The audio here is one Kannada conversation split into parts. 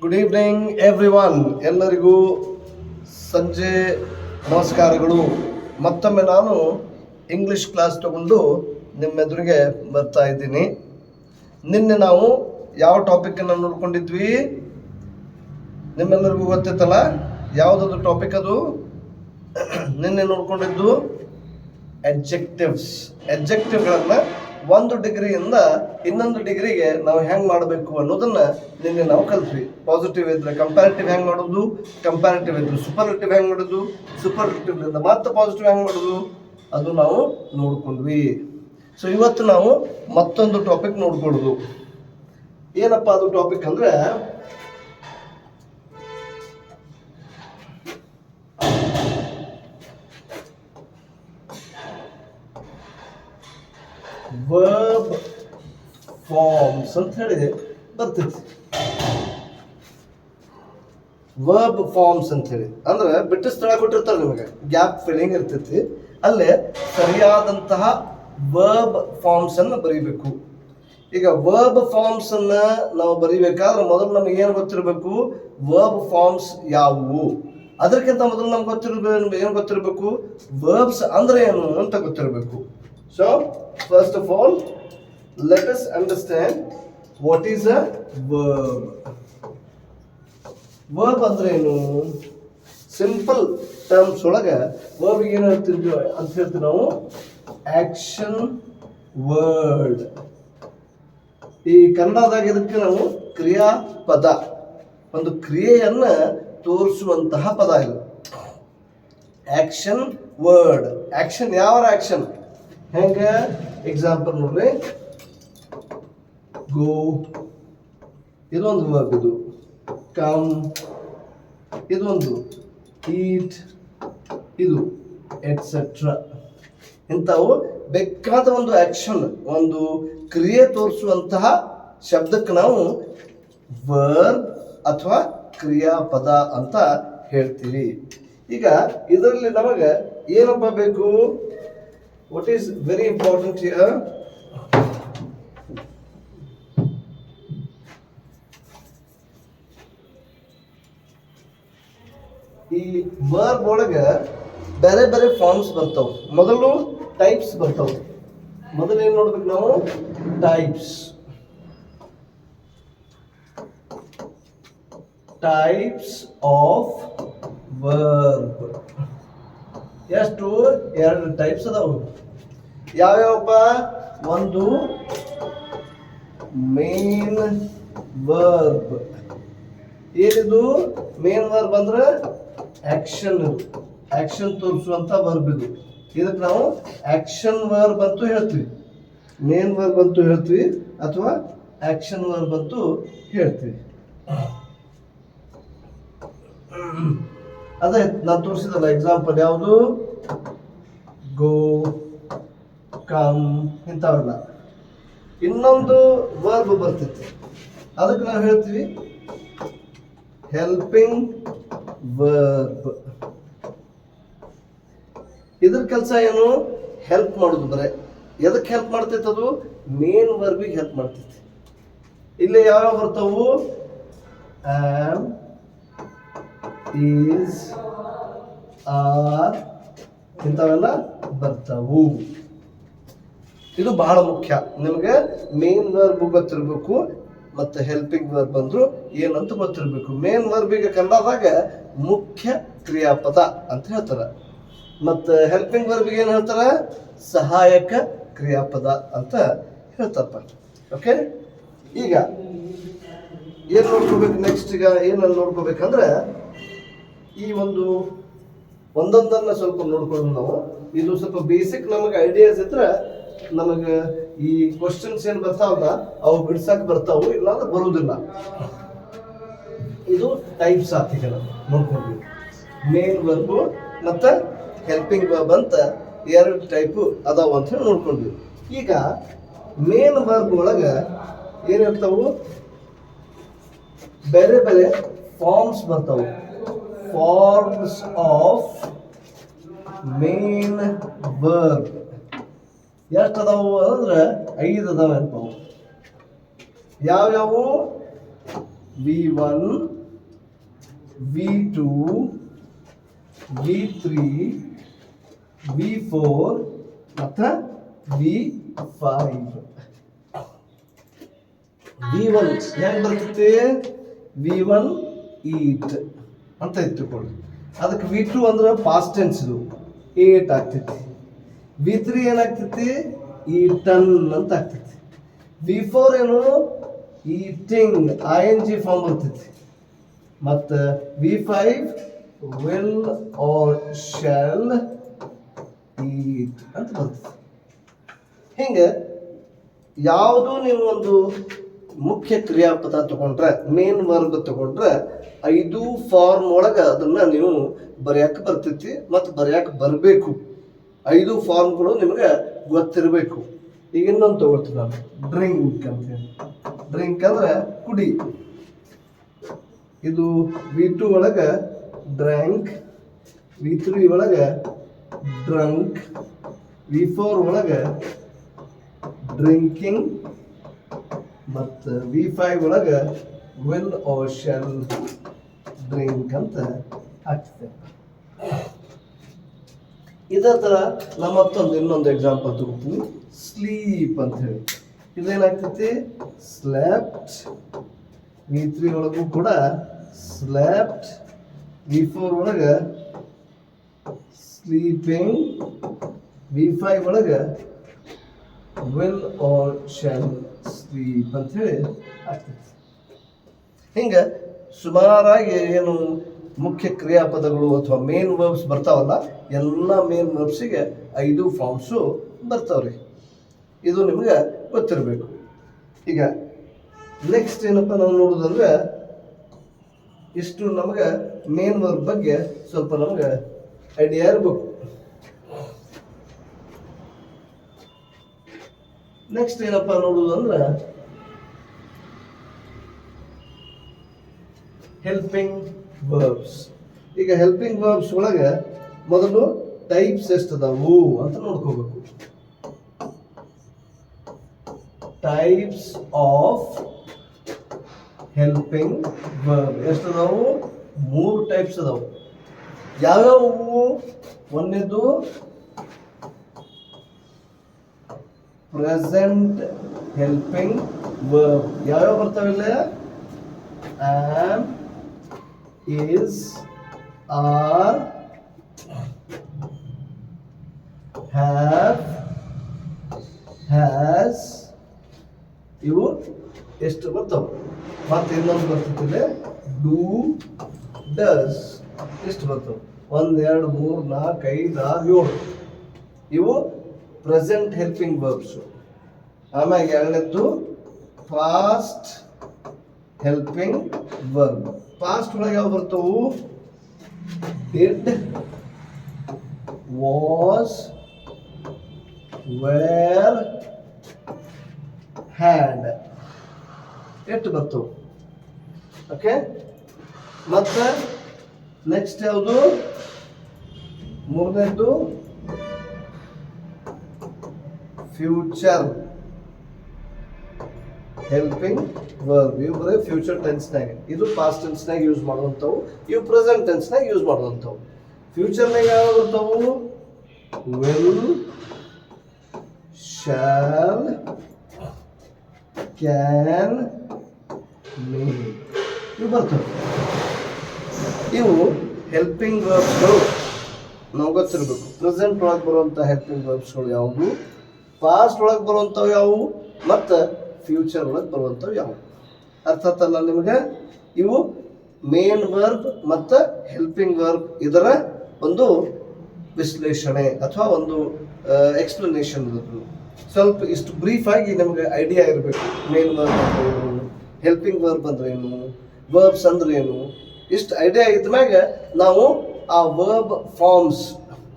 Good evening everyone. ಎಲ್ಲರಿಗೂ ಸಂಜೆ ನಮಸ್ಕಾರಗಳು. ಮತ್ತೊಮ್ಮೆ ನಾನು ಇಂಗ್ಲಿಷ್ ಕ್ಲಾಸ್ ತಗೊಂಡು ನಿಮ್ಮೆದುರಿಗೆ ಬರ್ತಾ ಇದ್ದೀನಿ. ನಿನ್ನೆ ನಾವು ಯಾವ ಟಾಪಿಕನ್ನು ನೋಡ್ಕೊಂಡಿದ್ವಿ ನಿಮ್ಮೆಲ್ಲರಿಗೂ ಗೊತ್ತಿತ್ತಲ್ಲ? ಯಾವುದದು ಟಾಪಿಕ್? ಅದು ನಿನ್ನೆ ನೋಡ್ಕೊಂಡಿದ್ದು ಎಡ್ಜೆಕ್ಟಿವ್ಗಳನ್ನು ಒಂದು ಡಿಗ್ರಿಯಿಂದ ಇನ್ನೊಂದು ಡಿಗ್ರಿಗೆ ನಾವು ಹೆಂಗೆ ಮಾಡಬೇಕು ಅನ್ನೋದನ್ನು ನಿನ್ನೆ ನಾವು ಕಲ್ತ್ವಿ. ಪಾಸಿಟಿವ್ ಇದ್ದರೆ ಕಂಪ್ಯಾರಿಟಿವ್ ಹೆಂಗೆ ಮಾಡೋದು, ಕಂಪ್ಯಾರಿಟಿವ್ ಇದ್ದರೆ ಸೂಪರ್ಲೇಟಿವ್ ಹೆಂಗೆ ಮಾಡೋದು, ಸೂಪರ್ಲೇಟಿವ್ನಿಂದ ಮತ್ತೆ ಪಾಸಿಟಿವ್ ಹೆಂಗೆ ಮಾಡೋದು, ಅದು ನಾವು ನೋಡ್ಕೊಂಡ್ವಿ. ಸೊ ಇವತ್ತು ನಾವು ಮತ್ತೊಂದು ಟಾಪಿಕ್ ನೋಡ್ಕೊಳ್ಳೋದು. ಏನಪ್ಪ ಅದು ಟಾಪಿಕ್ ಅಂದರೆ ವರ್ಬ್ ಫಾರ್ಮ್ಸ್ ಅಂತ ಹೇಳಿ ಬರ್ತೈತಿ. ವರ್ಬ್ ಫಾರ್ಮ್ಸ್ ಅಂತ ಹೇಳಿ ಅಂದ್ರೆ ಬಿಟ್ಟು ಸ್ಥಳ ಕೊಟ್ಟಿರ್ತಾರೆ ನಿಮಗೆ, ಗ್ಯಾಪ್ ಫಿಲ್ಲಿಂಗ್ ಇರ್ತೈತಿ. ಅಲ್ಲೇ ಸರಿಯಾದಂತಹ ವರ್ಬ್ ಫಾರ್ಮ್ಸ್ ಅನ್ನು ಬರೀಬೇಕು. ಈಗ ವರ್ಬ್ ಫಾರ್ಮ್ಸ್ ಅನ್ನ ನಾವು ಬರೀಬೇಕಾದ್ರೆ ಮೊದಲು ನಮಗೆ ಏನು ಗೊತ್ತಿರಬೇಕು? ವರ್ಬ್ ಫಾರ್ಮ್ಸ್ ಯಾವುವು. ಅದಕ್ಕಿಂತ ಮೊದಲು ನಮ್ಗೆ ಏನು ಗೊತ್ತಿರಬೇಕು? ವರ್ಬ್ಸ್ ಅಂದ್ರೆ ಏನು ಅಂತ ಗೊತ್ತಿರಬೇಕು. So, first of all, let us understand what is a verb. Verb ಅಂದ್ರೆ ಏನು? ಸಿಂಪಲ್ ಟರ್ಮ್ಸ್ ಒಳಗೆ ವರ್ಬ್ ಏನು ಹೇಳ್ತೀವಿ ಅಂತ ಹೇಳ್ತೀವಿ ನಾವು? Action word. ಈ ಕನ್ನಡದಾಗ ಇದಕ್ಕೆ ನಾವು ಕ್ರಿಯಾಪದ, ಒಂದು ಕ್ರಿಯೆಯನ್ನ ತೋರಿಸುವಂತಹ ಪದ ಇದು ಆಕ್ಷನ್ ವರ್ಡ್. ಆಕ್ಷನ್ ಯಾವ ಆಕ್ಷನ್? ಹೆಂಗೆ? ಎಕ್ಸಾಂಪಲ್ ನೋಡ್ರಿ, ಗೋ ಇದೊಂದು ವರ್ಬ್, ಇದು ಕಮ್ ಇದೊಂದು, ಈಟ್ ಇದು, ಎಟ್ಸೆಟ್ರಾ. ಇಂಥವು ಬೇಕಾದ ಒಂದು ಆಕ್ಷನ್, ಒಂದು ಕ್ರಿಯೆ ತೋರಿಸುವಂತಹ ಶಬ್ದಕ್ಕೆ ನಾವು ವರ್ಬ್ ಅಥವಾ ಕ್ರಿಯಾಪದ ಅಂತ ಹೇಳ್ತೀವಿ. ಈಗ ಇದರಲ್ಲಿ ನಮಗೆ ಏನಪ್ಪ ಬೇಕು? What is very important here? ಈ ವರ್ಬ್ ಒಳಗೆ ಬೇರೆ ಬೇರೆ ಫಾರ್ಮ್ಸ್ ಬರ್ತಾವೆ. ಮೊದಲು ಟೈಪ್ಸ್ ಬರ್ತಾವೆ. ಮೊದಲು ಏನು ನೋಡ್ಬೇಕು ನಾವು? ಟೈಪ್ಸ್. Types of verb. ಎಷ್ಟು? 2 ಟೈಪ್ಸ್ ಅದಾವು. ಯಾವ್ಯಾವಪ್ಪ? ಒಂದು ಮೇನ್ ವರ್ಬ್. ಏನಿದು ಮೇನ್ ವರ್ಬ್ ಅಂದ್ರೆ ಆಕ್ಷನ್, ಆಕ್ಷನ್ ತೋರಿಸುವಂತ ವರ್ಬ್ ಇದು. ಇದಕ್ಕೆ ನಾವು ಆಕ್ಷನ್ ವರ್ಬ್ ಅಂತೂ ಹೇಳ್ತೀವಿ, ಮೇನ್ ವರ್ಬ್ ಅಂತೂ ಹೇಳ್ತೀವಿ, ಅಥವಾ ಆಕ್ಷನ್ ವರ್ಬ್ ಅಂತೂ ಹೇಳ್ತೀವಿ. ಅದೇ ನಾನು ತೋರಿಸಿದಲ್ಲ ಎಕ್ಸಾಂಪಲ್, ಯಾವುದು? ಗೋ, ಕಮ್, ಇಂಥವೆಲ್ಲ. ಇನ್ನೊಂದು ವರ್ಬ್ ಬರ್ತೈತಿ, ಅದಕ್ಕೆ ನಾವು ಹೇಳ್ತೀವಿ ಹೆಲ್ಪಿಂಗ್ ವರ್ಬ್. ಇದ್ರ ಕೆಲಸ ಏನು? ಹೆಲ್ಪ್ ಮಾಡೋದು. ಬರೇ ಎದಕ್ಕೆ ಹೆಲ್ಪ್ ಮಾಡ್ತೈತೆ? ಅದು ಮೇನ್ ವರ್ಬಿಗೆ ಹೆಲ್ಪ್ ಮಾಡ್ತೈತಿ. ಇಲ್ಲಿ ಯಾವ ಬರ್ತಾವು? ಆಮ್, ಈಸ್, ಆರ್, ಇಂಥವೆಲ್ಲ ಬರ್ತಾವು. ಇದು ಬಹಳ ಮುಖ್ಯ. ನಿಮಗೆ ಮೇನ್ ವರ್ಬ್ ಗೊತ್ತಿರಬೇಕು, ಮತ್ತೆ ಹೆಲ್ಪಿಂಗ್ ವರ್ಬ್ ಅಂದ್ರು ಏನಂತ ಗೊತ್ತಿರಬೇಕು. ಮೇನ್ ವರ್ಬಿಗೆ ಕನ್ನಡದಾಗ ಮುಖ್ಯ ಕ್ರಿಯಾಪದ ಅಂತ ಹೇಳ್ತಾರೆ, ಮತ್ತು ಹೆಲ್ಪಿಂಗ್ ವರ್ಬಿಗೆ ಏನು ಹೇಳ್ತಾರೆ? ಸಹಾಯಕ ಕ್ರಿಯಾಪದ ಅಂತ ಹೇಳ್ತಾರಪ್ಪ. ಓಕೆ, ಈಗ ಏನು ನೋಡ್ಕೋಬೇಕು ನೆಕ್ಸ್ಟ್? ಈಗ ಏನನ್ನು ನೋಡ್ಕೋಬೇಕಂದ್ರೆ ಈ ಒಂದೊಂದನ್ನು ಸ್ವಲ್ಪ ನೋಡ್ಕೊಳ್ಳೋದು ನಾವು. ಇದು ಸ್ವಲ್ಪ ಬೇಸಿಕ್ ನಮಗೆ ಐಡಿಯಾಸ್ ಇದ್ರೆ ನಮಗೆ ಈ ಕ್ವಶನ್ಸ್ ಏನು ಬರ್ತಾವಲ್ಲ ಅವು ಬಿಡ್ಸಕ್ಕೆ ಬರ್ತಾವು, ಇಲ್ಲಾಂದ್ರೆ ಬರುವುದಿಲ್ಲ. ಇದು ಟೈಪ್ಸ್ ಆಗ್ತಿದೆ, ನಾವು ನೋಡ್ಕೊಂಡ್ವಿ. ಮೇನ್ ವರ್ಬು ಮತ್ತು ಹೆಲ್ಪಿಂಗ್ ವರ್ಬ್ ಅಂತ 2 ಟೈಪು ಅದಾವು ಅಂತ ಹೇಳಿ ನೋಡ್ಕೊಂಡ್ವಿ. ಈಗ ಮೇನ್ ವರ್ಬ್ ಒಳಗೆ ಏನಿರ್ತಾವು? ಬೇರೆ ಬೇರೆ ಫಾರ್ಮ್ಸ್ ಬರ್ತಾವೆ. ಫಾರ್ಮ್ಸ್ ಆಫ್ ಮೇನ್ ವರ್ಬ್ ಎಷ್ಟು ಅದಾವು ಅಂದ್ರೆ 5 ಅದಾವೆ ಅನ್ಪಾವು. ಯಾವ್ಯಾವು? V1 V2 V3 V4 ಮತ್ತು V5. V1 ಹೆಂಗೆ ಬರ್ತೈತಿ? V1 ಈಟ್ ಅಂತ ಇಟ್ಟುಕೊಳ್ಳಿ. ಅದಕ್ಕೆ V2 ಅಂದ್ರೆ ಪಾಸ್ಟ್ ಟೆನ್ಸ್, ಇದು ಏಟ್ ಆಗ್ತೈತಿ. V3 ಏನಾಗ್ತೈತಿ? ಈಟನ್ ಅಂತ ಆಗ್ತೈತಿ. V4 ಏನು? ಈಟಿಂಗ್ ING ಫಾರ್ಮ್ ಬರ್ತೈತಿ. ಮತ್ತು V5 ವಿಲ್ ಆರ್ ಶಾಲ್ ಈಟ್ ಅಂತ ಬರ್ತೈತಿ. ಹಿಂಗೆ ಯಾವುದು ನೀವು ಒಂದು ಮುಖ್ಯ ಕ್ರಿಯಾಪದ ತಗೊಂಡ್ರೆ, ಮೇನ್ ವರ್ಬ್ ತಗೊಂಡ್ರೆ 5 ಫಾರ್ಮ್ ಒಳಗೆ ಅದನ್ನು ನೀವು ಬರೆಯಕ್ಕೆ ಬರ್ತೈತಿ ಮತ್ತು ಬರೆಯಕ್ಕೆ ಬರಬೇಕು. 5 ಫಾರ್ಮ್ಗಳು ನಿಮಗೆ ಗೊತ್ತಿರಬೇಕು. ಈಗ ಇನ್ನೊಂದು ತಗೊಳ್ತೀನಿ ನಾನು, ಡ್ರಿಂಕ್ ಅಂತೇಳಿ. ಡ್ರಿಂಕ್ ಅಂದ್ರೆ ಕುಡಿ. ಇದು V2 ಒಳಗೆ ಡ್ರ್ಯಾಂಕ್, V3 ಒಳಗೆ ಡ್ರಂಕ್, V4 ಒಳಗೆ ಡ್ರಿಂಕಿಂಗ್ ಮತ್ತು V5 ಒಳಗೆ ವಿಲ್ ಆರ್ ಶಾಲ್ ಡ್ರಿಂಕ್ ಅಂತ ಆಗ್ತದೆ. ಇದೇ ಥರ ನಮ್ಮ ಮತ್ತೊಂದು ಇನ್ನೊಂದು ಎಕ್ಸಾಂಪಲ್ ತಗೋತೀನಿ, ಸ್ಲೀಪ್ ಅಂತ ಹೇಳಿ. ಇದೇನಾಗ್ತೈತಿ? ಸ್ಲೆಪ್ಟ್. V3 ಒಳಗೂ ಕೂಡ ಸ್ಲೆಪ್ಟ್, V4 ಒಳಗೆ ಸ್ಲೀಪಿಂಗ್, V5 ಒಳಗೆ ವಿಲ್ ಆರ್ ಶಾಲ್ ಸ್ಲೀಪ್ ಅಂತ ಹೇಳಿ ಆಗ್ತೈತಿ. ಹಿಂಗೆ ಸುಮಾರಾಗಿ ಏನು ಮುಖ್ಯ ಕ್ರಿಯಾಪದಗಳು ಅಥವಾ ಮೇನ್ ವರ್ಬ್ಸ್ ಬರ್ತಾವಲ್ಲ, ಎಲ್ಲ ಮೇನ್ ವರ್ಬ್ಸಿಗೆ 5 ಫಾರ್ಮ್ಸು ಬರ್ತಾವ್ರಿ. ಇದು ನಿಮಗೆ ಗೊತ್ತಿರಬೇಕು. ಈಗ ನೆಕ್ಸ್ಟ್ ಏನಪ್ಪ ನಾವು ನೋಡೋದಂದ್ರೆ, ಇಷ್ಟು ನಮಗೆ ಮೇನ್ ವರ್ಬ್ ಬಗ್ಗೆ ಸ್ವಲ್ಪ ನಮಗೆ ಐಡಿಯಾ ಇರಬೇಕು. ನೆಕ್ಸ್ಟ್ ಏನಪ್ಪ ನೋಡೋದು ಅಂದ್ರೆ ಹೆಲ್ಪಿಂಗ್ ವರ್ಬ್ಸ್. ಈಗ ಹೆಲ್ಪಿಂಗ್ ವರ್ಬ್ಸ್ ಒಳಗೆ ಮೊದಲು ಟೈಪ್ಸ್ ಎಷ್ಟು ಅದಾವು ಅಂತ ನೋಡ್ಕೋಬೇಕು. ಟೈಪ್ಸ್ ಆಫ್ ಹೆಲ್ಪಿಂಗ್ ವರ್ಬ್ ಎಷ್ಟು ಅದಾವು? 3 ಟೈಪ್ಸ್ ಅದಾವು. ಯಾವ್ಯಾವು? ಒಂದೇದು ಪ್ರೆಸೆಂಟ್ ಹೆಲ್ಪಿಂಗ್ ವರ್ಬ್. ಯಾವ್ಯಾವ ಬರ್ತಾವಿಲ್ಲ? Am, is, are, have, has, ಇವು ಎಷ್ಟು ಬರ್ತಾವೆ. ಮತ್ತೆ ಇನ್ನೊಂದು ಬರ್ತೈತಿಲ್ಲ, ಡೂ, ಡಸ್. ಎಷ್ಟು ಬರ್ತವೆ? 1 2 3 4 5 6 7. ಇವು ಪ್ರೆಸೆಂಟ್ ಹೆಲ್ಪಿಂಗ್ ವರ್ಬ್ಸ್. ಆಮೇಲೆ ಎರಡನೇದ್ದು ಪಾಸ್ಟ್ ಹೆಲ್ಪಿಂಗ್ ವರ್ಬ್. ಪಾಸ್ಟ್ ಒಳಗೆ ಯಾವ ಬರ್ತವು? Did, was, were, had. ಎಷ್ಟು ಬರ್ತವು? ಓಕೆ. ಮತ್ತೆ ನೆಕ್ಸ್ಟ್ ಯಾವುದು? ಮೂರನೇದ್ದು ಫ್ಯೂಚರ್ ಹೆಲ್ಪಿಂಗ್ ವರ್ಬ್. ಇವು ಬರೀ ಫ್ಯೂಚರ್ ಟೆನ್ಸ್ನಾಗ, ಇದು ಪಾಸ್ಟ್ ಟೆನ್ಸ್ನಾಗ ಯೂಸ್ ಮಾಡುವಂಥವು, ಇವು ಪ್ರೆಸೆಂಟ್ ಟೆನ್ಸ್ನಾಗ ಯೂಸ್ ಮಾಡುವಂಥವು. ಫ್ಯೂಚರ್ನಾಗ ಯಾವ ಬರ್ತಾವು? Will, shall, can, may. ಇವು ಬರ್ತವೆ. ಇವು ಹೆಲ್ಪಿಂಗ್ ವರ್ಬ್ಸ್ಗಳು ನಾವು ಗೊತ್ತಿರಬೇಕು. ಪ್ರೆಸೆಂಟ್ ಒಳಗೆ ಬರುವಂಥ ಹೆಲ್ಪಿಂಗ್ ವರ್ಬ್ಸ್ಗಳು ಯಾವುದು, ಪಾಸ್ಟ್ ಒಳಗೆ ಬರುವಂಥವು ಯಾವುವು, ಮತ್ತು ಫ್ಯೂಚರ್ ಒಳಗೆ ಬರುವಂಥವು ಯಾವುವು. ಅರ್ಥಾತ್ ಅಲ್ಲ ನಿಮಗೆ? ಇವು ಮೇನ್ ವರ್ಬ್ ಮತ್ತು ಹೆಲ್ಪಿಂಗ್ ವರ್ಬ್, ಇದರ ಒಂದು ವಿಶ್ಲೇಷಣೆ ಅಥವಾ ಒಂದು ಎಕ್ಸ್ಪ್ಲನೇಷನ್. ಸ್ವಲ್ಪ ಇಷ್ಟು ಬ್ರೀಫ್ ಆಗಿ ನಮಗೆ ಐಡಿಯಾ ಇರಬೇಕು. ಮೇನ್ ವರ್ಬ್ ಅಂದ್ರೆ ಏನು, ಹೆಲ್ಪಿಂಗ್ ವರ್ಬ್ ಅಂದ್ರೆ ಏನು, ವರ್ಬ್ಸ್ ಅಂದ್ರೆ ಏನು, ಇಷ್ಟು ಐಡಿಯಾ ಇದ್ಮ್ಯಾಗ ನಾವು ಆ ವರ್ಬ್ ಫಾರ್ಮ್ಸ್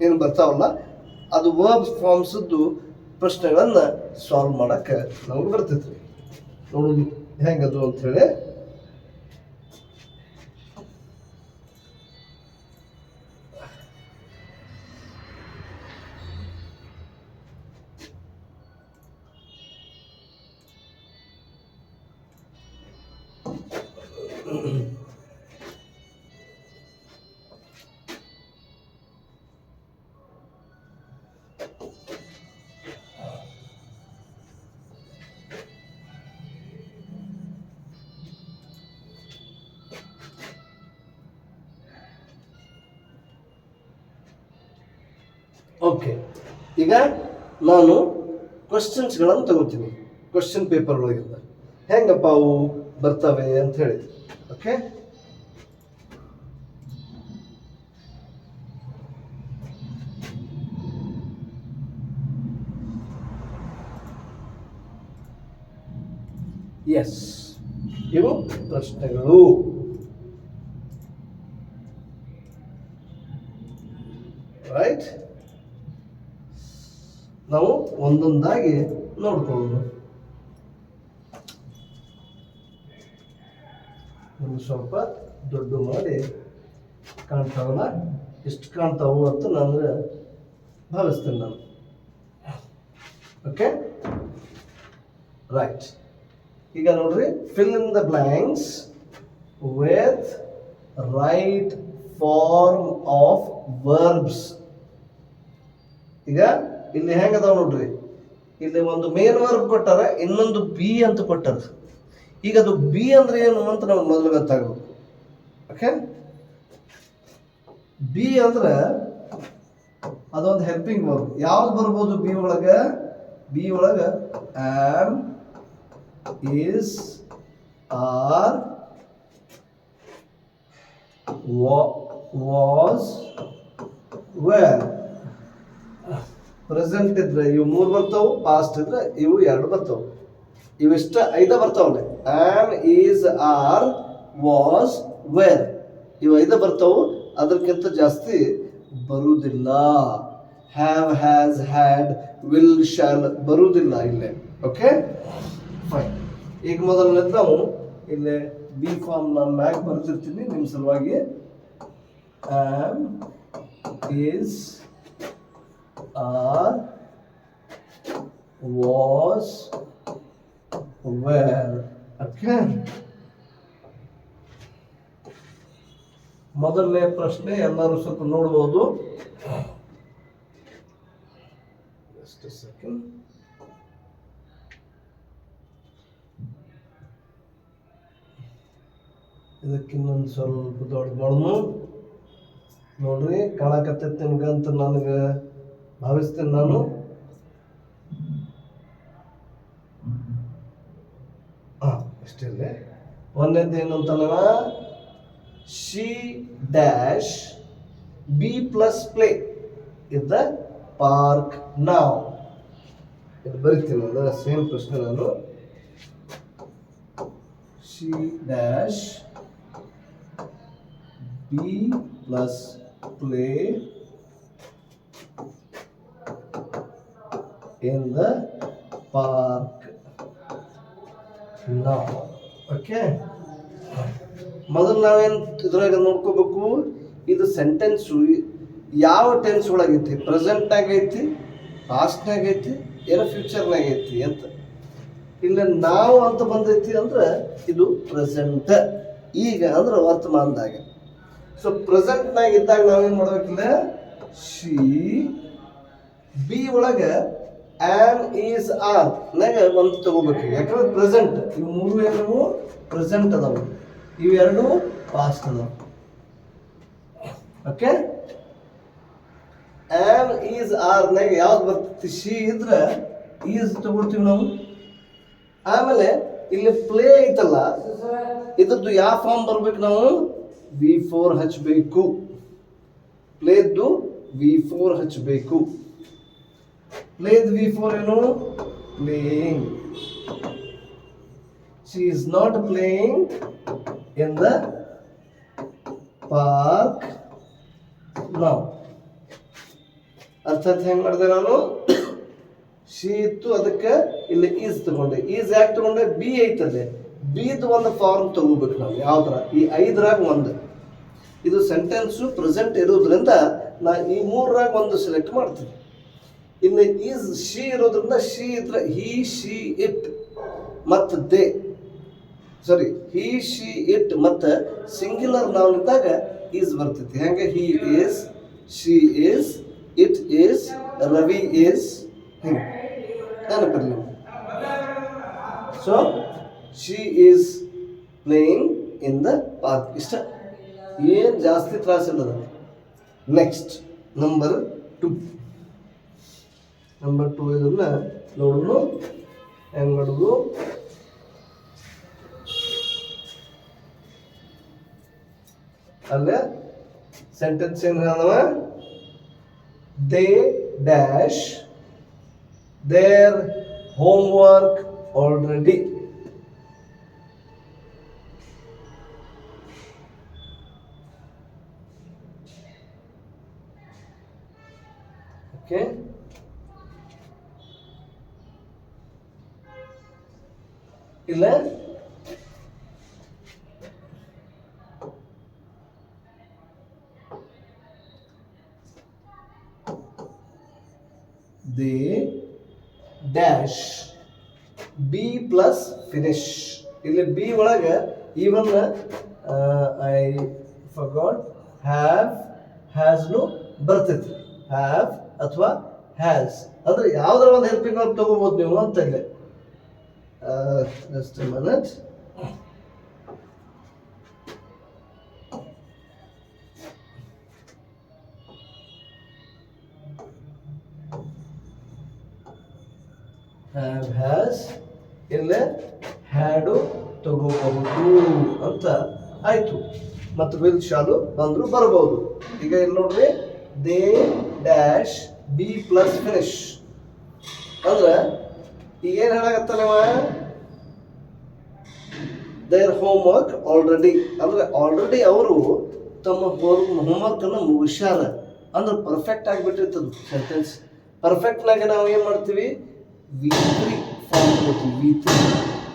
ಏನು ಬರ್ತಾವಲ್ಲ, ಅದು ವರ್ಬ್ ಫಾರ್ಮ್ಸದ್ದು ಪ್ರಶ್ನೆಗಳನ್ನು ಸಾಲ್ವ್ ಮಾಡೋಕ್ಕೆ ನಮಗೆ ಬರ್ತೈತ್ರಿ. ನೋಡೋದು ಹೆಂಗದು ಅಂಥೇಳಿ. ಓಕೆ, ಈಗ ನಾನು ಕ್ವಶನ್ಸ್ಗಳನ್ನು ತಗೋತೀನಿ. ಕ್ವಶನ್ ಪೇಪರ್ ಒಳಗಿಂದ ಹೆಂಗಪ್ಪ ಅವು ಬರ್ತವೆ ಅಂತ ಹೇಳಿ. ಓಕೆ, ಎಸ್, ಇವು ಪ್ರಶ್ನೆಗಳು. ರೈಟ್, ನಾವು ಒಂದೊಂದಾಗಿ ನೋಡ್ಕೊಳ್ಳೋಣ. ಒಂದು ಸ್ವಲ್ಪ ದೊಡ್ಡ ಮಾಡಿ ಕಾಣ್ತಾವಲ್ಲ, ಎಷ್ಟು ಕಾಣ್ತಾವು ಅಂತ ನಾನು ಭಾವಿಸ್ತೇನೆ ನಾನು. Okay, right. ಈಗ ನೋಡ್ರಿ, fill in the blanks with right form of verbs. ಈಗ ಇಲ್ಲಿ ಹೆಂಗದಾವ ನೋಡ್ರಿ, ಇಲ್ಲಿ ಒಂದು ಮೇನ್ ವರ್ಬ್ ಕೊಟ್ಟಾರ, ಇನ್ನೊಂದು ಬಿ ಅಂತ ಕೊಟ್ಟಾರ. ಈಗ ಅದು ಬಿ ಅಂದ್ರೆ ಏನು ಅಂತ ನಮ್ಗೆ ಮೊದಲು ಗೊತ್ತಾಗಬೇಕು. ಓಕೆ, ಬಿ ಅಂದ್ರೆ ಅದೊಂದು ಹೆಲ್ಪಿಂಗ್ ವರ್ಬ್. ಯಾವ್ದು ಬರ್ಬೋದು ಬಿ ಒಳಗ? ಬಿ ಒಳಗ am, is, are, was, were. Present ಇದ್ರೆ ಇವು 3 ಬರ್ತಾವು, ಪಾಸ್ಟ್ ಇದ್ರೆ ಇವು 2 ಬರ್ತಾವು. ಇವಿಷ್ಟ 5 ಬರ್ತಾವಲ್ಲ. Am, is, are, was, were, ಇವು 5 ಬರ್ತಾವು. ಅದಕ್ಕಿಂತ ಜಾಸ್ತಿ ಬರುವುದಿಲ್ಲ. Have, has, had, will, shall ಬರುವುದಿಲ್ಲ ಇಲ್ಲೇ. Okay, fine. ಈಗ ಮೊದಲನೇದು ನಾವು ಇಲ್ಲೇ ಬಿ ಫಾರ್ಮ್ ನಾನು ಮ್ಯಾಕ್ ಬರ್ತಿರ್ತೀನಿ ನಿಮ್ಮ ಸಲುವಾಗಿ. Am, is, are, was, were. Okay, ಮೊದಲನೇ ಪ್ರಶ್ನೆ ಎಲ್ಲರೂ ಸ್ವಲ್ಪ ನೋಡ್ಬೋದು. Just a second. ಇದಕ್ಕಿನ್ನೊಂದು ಸ್ವಲ್ಪ ದೊಡ್ಡ ಮಾಡೋಣ. ನೋಡ್ರಿ, ಕಾಣಕತ್ತೈತೆ ನಿಮ್ಗಂತ ನನಗೆ ಭಾವಿಸ್ತೇನೆ ನಾನು. ಇಷ್ಟಿಲ್ಲ. ಒಂದೇದು ಏನು ಅಂತಲ್ಲ, she dash B plus play in the park ನಾವ್. ಇದು ಬರಿತೀನಿ, ಅದ ಸೇಮ್ ಪ್ರಶ್ನೆ ನಾನು. She dash B plus play in the park ನಾವ್. ಓಕೆ, ಮೊದಲು ನಾವೇನು ಇದ್ರಾಗ ನೋಡ್ಕೋಬೇಕು, ಇದು ಸೆಂಟೆನ್ಸು ಯಾವ ಟೆನ್ಸ್ ಒಳಗೈತಿ? ಪ್ರೆಸೆಂಟ್ನಾಗ ಐತಿ, ಪಾಸ್ಟ್ನಾಗ ಐತಿ, ಏನೋ ಫ್ಯೂಚರ್ನಾಗ ಐತಿ ಅಂತ. ಇಲ್ಲ ನಾವು ಅಂತ ಬಂದೈತಿ ಅಂದ್ರೆ ಇದು ಪ್ರೆಸೆಂಟ್. ಈಗ ಅಂದ್ರೆ ವರ್ತಮಾನದಾಗ. ಸೊ ಪ್ರೆಸೆಂಟ್ನಾಗ ಇದ್ದಾಗ ನಾವೇನು ಮಾಡ್ಬೇಕಿಲ್ಲ, ಶಿ ಬಿ ಒಳಗೆ ಆಮ್, ಈಸ್, ಆರ್ ನಾಗ ಒಂದು ತಗೋಬೇಕು. ಯಾಕಂದ್ರೆ ಪ್ರೆಸೆಂಟ್ ಇವು 3 ಏನವು ಪ್ರೆಸೆಂಟ್ ಅದಾವು, ಇವೆರಡು ಪಾಸ್ಟ್ ಅದಾವ. ಓಕೆ, ಆಮ್, ಈಸ್, ಆರ್ ನಾಗ ಯಾವ್ದು ಬರ್ತೈತಿ? ಶಿ ಇದ್ರೆ ಈಸ್ ತಗೊಳ್ತೀವಿ ನಾವು. ಆಮೇಲೆ ಇಲ್ಲಿ ಪ್ಲೇ ಐತಲ್ಲ, ಇದ್ರದ್ದು ಯಾವ ಫಾರ್ಮ್ ಬರ್ಬೇಕು? ನಾವು V4 ಹಚ್ಚಬೇಕು. ಪ್ಲೇದ್ದು V4 ಹಚ್ಚಬೇಕು. ಪ್ಲೇದ್ V4 ಏನು? Playing. She is not playing in the park now. ಅರ್ಥಾತ್ ಹೆಂಗ್ ಮಾಡಿದೆ ನಾನು? ಶಿ ಇತ್ತು, ಅದಕ್ಕೆ ಇಲ್ಲಿ ಈಸ್ ತಗೊಂಡೆ. ಈಸ್ ಯಾಕೆ ತಗೊಂಡೆ? ಬಿ ಐತದೆ, ಬಿದು ಒಂದು ಫಾರ್ಮ್ ತಗೋಬೇಕು ನಾವು. ಯಾವ್ದ್ರ? ಈ 5ರಾಗ ಒಂದು. ಇದು ಸೆಂಟೆನ್ಸು ಪ್ರೆಸೆಂಟ್ ಇರೋದ್ರಿಂದ ನಾ ಈ 3ರಾಗ ಒಂದು ಸೆಲೆಕ್ಟ್ ಮಾಡ್ತೀನಿ. ಇನ್ನು ಈಸ್ ಶಿ ಇರೋದ್ರಿಂದ ಶಿ ಇದ್ರೆ ಹಿ, ಶಿ, ಇಟ್ ಮತ್ತು they, sorry he, she, it ಮತ್ತು ಸಿಂಗ್ಯುಲರ್ ನೌನ್ ಇದ್ದಾಗ ಈಸ್ ಬರ್ತೈತಿ. ಹೆಂಗೆ? He is, she is, it is, Ravi is, ಹಿಂಗೆ ನೆನಪಿರಲಿ. So she is playing in the park. ಇಷ್ಟ, ಏನು ಜಾಸ್ತಿ ತ್ರಾಸಿಲ್ಲ. Next number 2. ನಂಬರ್ 2 ಇದನ್ನ ನೋಡೋಣ ಹೆಂಗೆ ಮಾಡೋದು. ಅಲ್ಲೇ ಸೆಂಟೆನ್ಸ್ ಏನು ಹೇಳವ, they dash their homework already. Okay, ಇಲ್ಲ they dash B plus finish. ಇಲ್ಲಿ ಬಿ ಒಳಗೆ ಈವನ್ ಐ ಫರ್ಗಾಟ್ ಹ್ಯಾವ್ ಹ್ಯಾಸ್ನು ಬರ್ತೈತಿ. ಹ್ಯಾವ್ ಅಥವಾ ಹ್ಯಾಸ್ ಅಂದ್ರೆ ಯಾವ್ದಾರ ಒಂದು ಹೆಲ್ಪಿಂಗ್ ವರ್ಬ್ ತಗೋಬಹುದು ನೀವು ಅಂತ ಇಲ್ಲ. Just A minute. Have has ಇಲ್ಲೇ ಹ್ಯಾಡು ತಗೋಬಹುದು ಅಂತ ಆಯ್ತು. ಮತ್ತು ವಿಲ್ ಶಾಲು ಅಂದ್ರು ಬರಬಹುದು. ಈಗ ಇಲ್ಲಿ ನೋಡ್ರಿ, they dash B plus finish ಅಂದ್ರೆ ಈಗೇನು ಹೇಳಾಗತ್ತಾನವ, ದೇರ್ ಹೋಮ್ವರ್ಕ್ ಆಲ್ರೆಡಿ ಅಂದ್ರೆ ಆಲ್ರೆಡಿ ಅವರು ತಮ್ಮ ಹೋಮ್ವರ್ಕ್ ಅನ್ನು ಮುಗಿಸ್ಯಾರ ಅಂದ್ರೆ ಪರ್ಫೆಕ್ಟ್ ಆಗಿಬಿಟ್ಟಿರ್ತದ ಸೆಂಟೆನ್ಸ್. ಪರ್ಫೆಕ್ಟ್ನಾಗ ನಾವು ಏನು ಮಾಡ್ತೀವಿ, V3 ಫಾರ್ಮ್ ತಗೋತೀವಿ. V3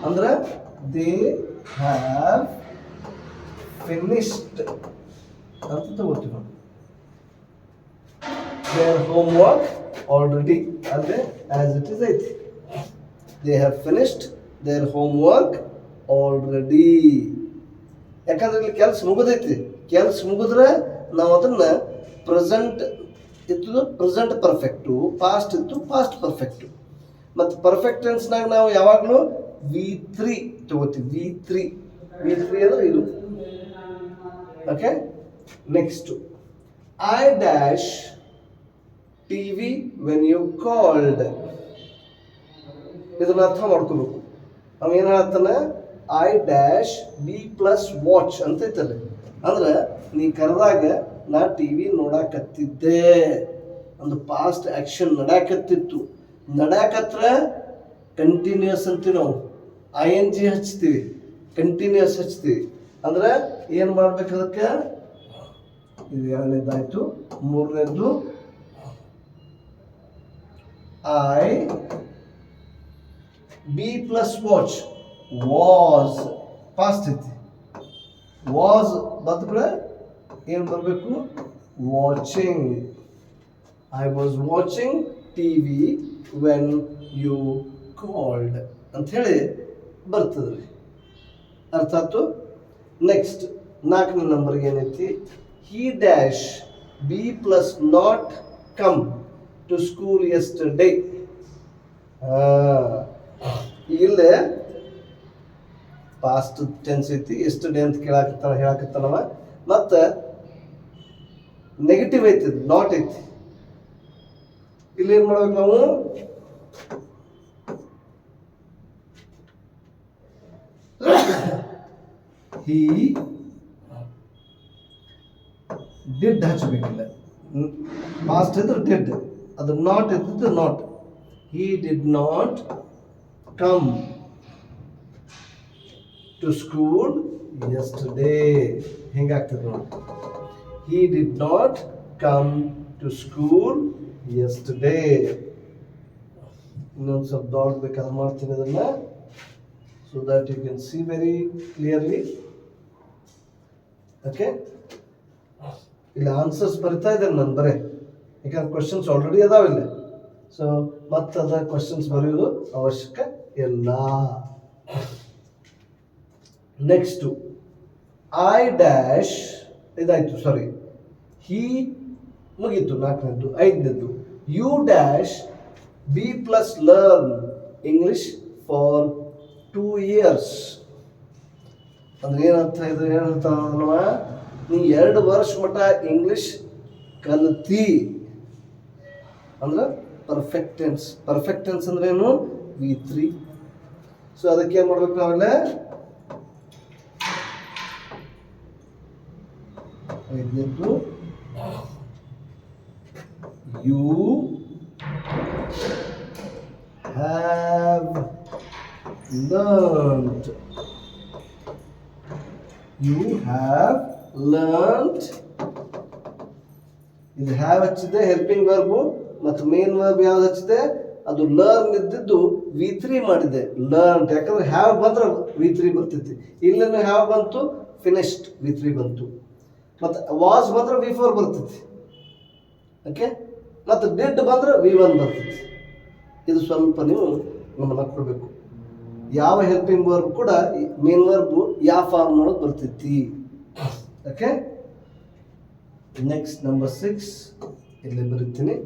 ಅಂದ್ರೆ ದೇ ಹ್ಯಾವ್ ಫಿನಿಶ್ಡ್ ಅಂತ ತಗೋತೀವಿ ನಾವು. ದೇರ್ ಹೋಮ್ವರ್ಕ್ ಆಲ್ರೆಡಿ ಅಂದ್ರೆ ಆಸ್ ಇಟ್ ಇಸ್ ಐತಿ. They have finished their homework already. ಯಾಕಂದ್ರೆ ಇಲ್ಲಿ ಕೆಲಸ ಮುಗಿದೈತಿ. ಕೆಲಸ ಮುಗಿದ್ರೆ ನಾವು ಅದನ್ನ ಪ್ರೆಸೆಂಟ್ ಇತ್ತು ಪ್ರೆಸೆಂಟ್ ಪರ್ಫೆಕ್ಟು, ಪಾಸ್ಟ್ ಇತ್ತು ಪಾಸ್ಟ್ ಪರ್ಫೆಕ್ಟು. ಮತ್ತು ಪರ್ಫೆಕ್ಟ್ ಟೆನ್ಸ್ನಾಗ ನಾವು ಯಾವಾಗಲೂ V3 ತಗೋತೀವಿ. V3 ಅಂದ್ರೆ ಇದು. Okay, next I dash TV when you called. ಇದನ್ನ ಅರ್ಥ ಮಾಡ್ಕೋಬೇಕು. ಅವ ಏನು ಹೇಳ್ತಾನೆ, I dash B plus watch ಅಂತ ಐತಲ್ಲ. ಅಂದ್ರೆ ನೀ ಕರೆದಾಗ ನಾ TV ನೋಡಾಕತ್ತಿದ್ದೆ ಒಂದು ಪಾಸ್ಟ್ ಆ್ಯಕ್ಷನ್ ನಡ್ಯಾಕತ್ತಿತ್ತು. ನಡ್ಯಾಕತ್ರ ಕಂಟಿನ್ಯೂಸ್ ಅಂತೀವಿ ನಾವು. ING ಹಚ್ತೀವಿ, ಕಂಟಿನ್ಯೂಸ್ ಹಚ್ತೀವಿ. ಅಂದ್ರೆ ಏನು ಮಾಡ್ಬೇಕು ಅದಕ್ಕೆ, ಇದು ಎರಡನೇದಾಯ್ತು. ಮೂರನೇದ್ದು I B plus watch was past ಐತಿ. ವಾಸ್ ಬಂದ ಕೂಡ ಏನು ಬರಬೇಕು, watching. I was watching TV when you called ಅಂಥೇಳಿ ಬರ್ತದ್ರಿ. ಅರ್ಥ ಆಯ್ತು. ನೆಕ್ಸ್ಟ್ 4ನೇ ನಂಬರ್ಗೆ ಏನೈತಿ, he dash B plus not come to school yesterday. ಇಲ್ಲೇ ಪಾಸ್ಟ್ ಟೆನ್ಸ್ ಐತಿ, ಎಸ್ಟರ್ಡೇ ಅಂತ ಹೇಳಾಕತ್ತಾನವ. ಮತ್ತು ನೆಗೆಟಿವ್ ಐತಿ, ನಾಟ್ ಐತಿ. ಇಲ್ಲಿ ಏನು ಮಾಡ್ಬೇಕು ನಾವು, ಹಿ ಡಿಡ್ ಹಚ್ಚಬೇಕಿಲ್ಲ. ಪಾಸ್ಟ್ ಇದ್ರೆ ಡಿಡ್, ಅದು ನಾಟ್ ಇದ್ದಿದ್ದು not. He did not come to school yesterday. ಹೆಂಗಾಗ್ತದೆ ನೋಡಿ, he did not come to school yesterday. ಇನ್ನೊಂದು ಸ್ವಲ್ಪ ದೊಡ್ಡ ಬೇಕಾದ್ರೆ ಮಾಡ್ತೀನಿ ಅದನ್ನು, so that you can see very clearly. Okay, ಇಲ್ಲಿ ಆನ್ಸರ್ಸ್ ಬರಿತಾ ಇದ್ದೇನೆ ನಾನು ಬರೇ, ಯಾಕಂದ್ರೆ ಕ್ವಶನ್ಸ್ ಆಲ್ರೆಡಿ ಅದಾವಿಲ್ಲ. ಸೊ ಮತ್ತೆ ಅದ ಕ್ವಶನ್ಸ್ ಬರೆಯೋದು ಅವಶ್ಯಕ ಇಲ್ಲ. ನೆಕ್ಸ್ಟು ಐ ಡ್ಯಾಶ್ ಇದಾಯ್ತು, ಸಾರಿ ಹಿ ಮುಗೀತು 4ನೇದ್ದು. 5ನೇದ್ದು you dash B plus learn English for 2 years. ಅಂದ್ರೆ ಏನರ್ಥ ಇದು, ಏನರ್ಥ ಅಲ್ವಾ, ನೀ 2 ವರ್ಷ ಮಟ್ಟ ಇಂಗ್ಲಿಷ್ ಕಲಿತಿ ಅಂದ್ರೆ ಪರ್ಫೆಕ್ಟ್ ಟೆನ್ಸ್ ಅಂದ್ರೇನು V3. ಸೊ ಅದಕ್ಕೆ ಏನು ಮಾಡ್ಬೇಕು ನಾವೆಲ್ಲ ಐದನೇದ್ದು you have learned. You have learned. ಇದು ಹ್ಯಾವ್ ಹಚ್ಚಿದೆ ಹೆಲ್ಪಿಂಗ್ ವರ್ಬು ಮತ್ತು ಮೇನ್ ವರ್ಬ್ ಯಾವ್ದು ಹಚ್ಚಿದೆ ಅದು ಲರ್ನ್ ಇದ್ದಿದ್ದು V3 ಮಾಡಿದೆ ಲರ್ನ್. ಯಾಕಂದ್ರೆ ಹ್ಯಾವ್ ಬಂದ್ರೆ V3 ಬರ್ತೈತಿ. ಇಲ್ಲೇನು ಹ್ಯಾವ್ ಬಂತು ಫಿನಿಶ್ಡ್ V3 ಬಂತು. ಮತ್ತು ವಾಸ್ ಬಂದ್ರೆ V4 ಬರ್ತೈತಿ. ಓಕೆ, ಮತ್ತು ಡಿಡ್ ಬಂದ್ರೆ V1 ಬರ್ತೈತಿ. ಇದು ಸ್ವಲ್ಪ ನೀವು ಗಮನ ಕೊಡಬೇಕು. ಯಾವ ಹೆಲ್ಪಿಂಗ್ ವರ್ಬ್ ಕೂಡ ಮೇನ್ ವರ್ಬು ಯಾವ ಫಾರ್ಮ್ ಒಳಗೆ ಬರ್ತೈತಿ. ಓಕೆ, ನೆಕ್ಸ್ಟ್ ನಂಬರ್ 6 ಇಲ್ಲಿ ಬರೀತೀನಿ.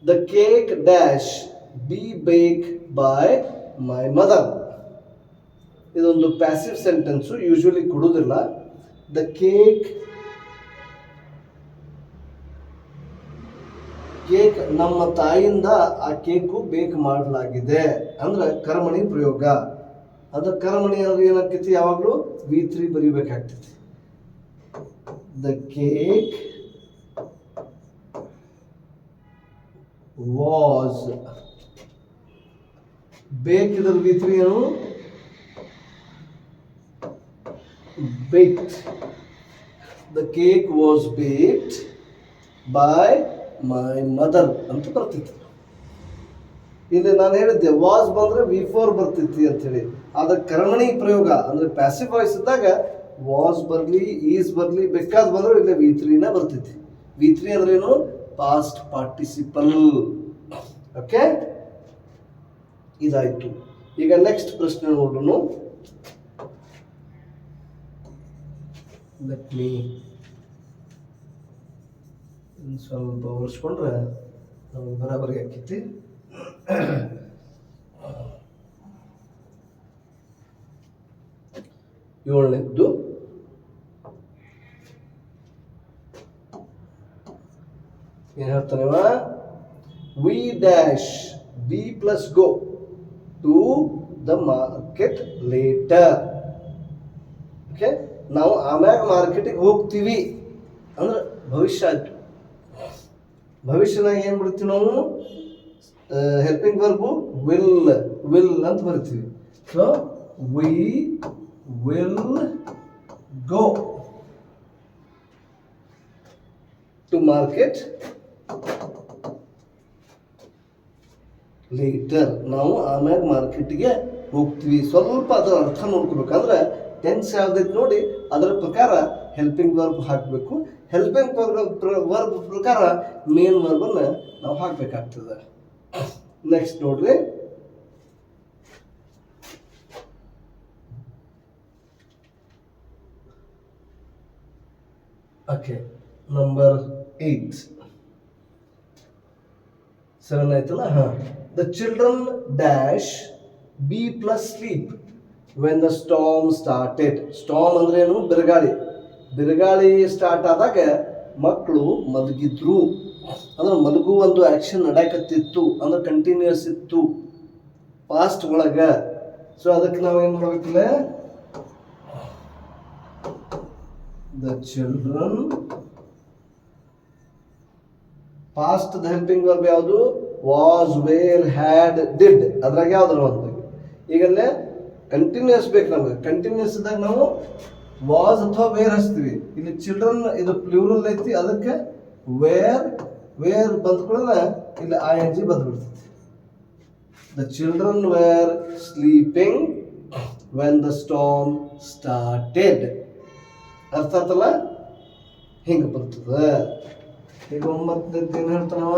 ದ ಕೇಕ್ ಡ್ಯಾಶ್ ಬಿ ಬೇಕ್ ಬೈ ಮೈ ಮದರ್. ಇದೊಂದು ಪ್ಯಾಸಿವ್ ಸೆಂಟೆನ್ಸು, ಯೂಶುವಲಿ ಕೊಡೋದಿಲ್ಲ. ದ ಕೇಕ್ ನಮ್ಮ ತಾಯಿಯಿಂದ ಆ ಕೇಕು ಬೇಕ್ ಮಾಡಲಾಗಿದೆ ಅಂದ್ರೆ ಕರ್ಮಣಿ ಪ್ರಯೋಗ. ಅದ ಕರ್ಮಣಿ ಅಂದ್ರೆ ಏನಾಗ್ತೈತಿ, ಯಾವಾಗಲೂ V3 ಬರೀಬೇಕಾಗ್ತೈತಿ. ದ ಕೇಕ್ ವಾಸ್ ಬೇಕ್, ಇದರ V3 ಏನು baked. The cake was baked by my mother ಅಂತ ಬರ್ತಿತ್ತು. ಇಲ್ಲಿ ನಾನು ಹೇಳಿದ್ದೆ ವಾಸ್ ಬಂದ್ರೆ V4 ಬರ್ತಿತ್ತು ಅಂತ ಹೇಳಿ. ಆದ್ರೆ ಕರ್ಮಣಿ ಪ್ರಯೋಗ ಅಂದ್ರೆ ಪ್ಯಾಸಿವ್ ವಾಯ್ಸ್ ಇದ್ದಾಗ ವಾಸ್ ಬರಲಿ ಈಸ್ ಬರಲಿ ಬೇಕಾದ್ ಬಂದ್ರೆ ಇಲ್ಲಿ V3 ನ ಬರ್ತಿತ್ತು. V3 ಅಂದ್ರೆ ಏನು, ಪಾಸ್ಟ್ ಪಾರ್ಟಿಸಿಪಲ್. ಓಕೆ, ಇದಾಯ್ತು. ಈಗ ನೆಕ್ಸ್ಟ್ ಪ್ರಶ್ನೆ ನೋಡೋಣ. ಲೆಟ್ ಮೀ ಸ್ವಲ್ಪ ಒರೆಸ್ಕೊಂಡ್ರೆ ನಮಗೆ ಬರಾಬರಿ ಆಕೈತಿ. ಏಳನೇದ್ದು ಏನ್ ಹೇಳ್ತಾನೆ, we dash B plus go to the market later. Okay, ನಾವು ಆಮ್ಯಾಗ ಮಾರ್ಕೆಟಿಗೆ ಹೋಗ್ತೀವಿ ಅಂದ್ರೆ ಭವಿಷ್ಯ ಆಯ್ತು. ಭವಿಷ್ಯನಾಗ ಏನು ಬಿಡ್ತೀವಿ ನಾವು, ಹೆಲ್ಪಿಂಗ್ ವರ್ಬು ವಿಲ್ ಅಂತ ಬರ್ತೀವಿ. So we will go to market later. ನಾವು ಆಮ್ಯಾಗ ಮಾರ್ಕೆಟ್ಗೆ ಹೋಗ್ತೀವಿ. ಸ್ವಲ್ಪ ಅದರ ಅರ್ಥ ನೋಡ್ಕೋಬೇಕಂದ್ರೆ ಟೆನ್ಸ್ ಯಾವ್ದೈತೆ ನೋಡಿ ಅದರ ಪ್ರಕಾರ ಹೆಲ್ಪಿಂಗ್ ವರ್ಬ್ ಹಾಕಬೇಕು. ಹೆಲ್ಪಿಂಗ್ ವರ್ಬ್ ಪ್ರಕಾರ ಮೇನ್ ವರ್ಬನ್ನು ನಾವು ಹಾಕಬೇಕಾಗ್ತದೆ. ನೆಕ್ಸ್ಟ್ ನೋಡ್ರಿ, ಓಕೆ ನಂಬರ್ 8 7 ಆಯ್ತಲ್ಲ. The children dash B plus sleep when the storm started. Storm ಅಂದ್ರೆ ಏನು, ಬಿರುಗಾಳಿ. ಬಿರುಗಾಳಿ ಸ್ಟಾರ್ಟ್ ಆದಾಗ ಮಕ್ಕಳು ಮಲಗಿದ್ರು ಅಂದ್ರೆ ಮಲಗು ಒಂದು ಆಕ್ಷನ್ ನಡ್ಯಾಕತ್ತಿತ್ತು ಅಂದ್ರೆ ಕಂಟಿನ್ಯೂಸ್ ಇತ್ತು ಪಾಸ್ಟ್ ಒಳಗ. ಸೊ ಅದಕ್ಕೆ ನಾವು ಏನು ಮಾಡ್ಬೇಕಿಲ್ಲ, the children past the helping verb ಯಾವುದು, ವಾಸ್, ವೇರ್, ಹ್ಯಾಡ್, ಡಿಡ್. ಅದ್ರಾಗ ಯಾವ್ದ್ರ ಒಂದು ಈಗಲ್ಲೇ ಕಂಟಿನ್ಯೂಸ್ ಬೇಕು ನಮಗೆ. ಕಂಟಿನ್ಯೂಸ್ ಇದ್ದಾಗ ನಾವು ವಾಸ್ ಅಥವಾ ವೇರ್ ಹಚ್ತೀವಿ. ಇಲ್ಲಿ ಚಿಲ್ಡ್ರನ್ ಇದು ಪ್ಲೂರಲ್ ಐತಿ, ಅದಕ್ಕೆ ವೇರ್ ಬಂದ್ಕೊಳ್ಳೋಣ ಇಲ್ಲಿ ING ಬಂದ್ಬಿಡ್ತೈತಿ. The children were sleeping when the storm started. ಅರ್ಥ ಆಯ್ತಲ್ಲ, ಹಿಂಗೆ ಬರ್ತದೆ. ಈಗ 9ನೇದು ಏನು ಹೇಳ್ತಾನವ,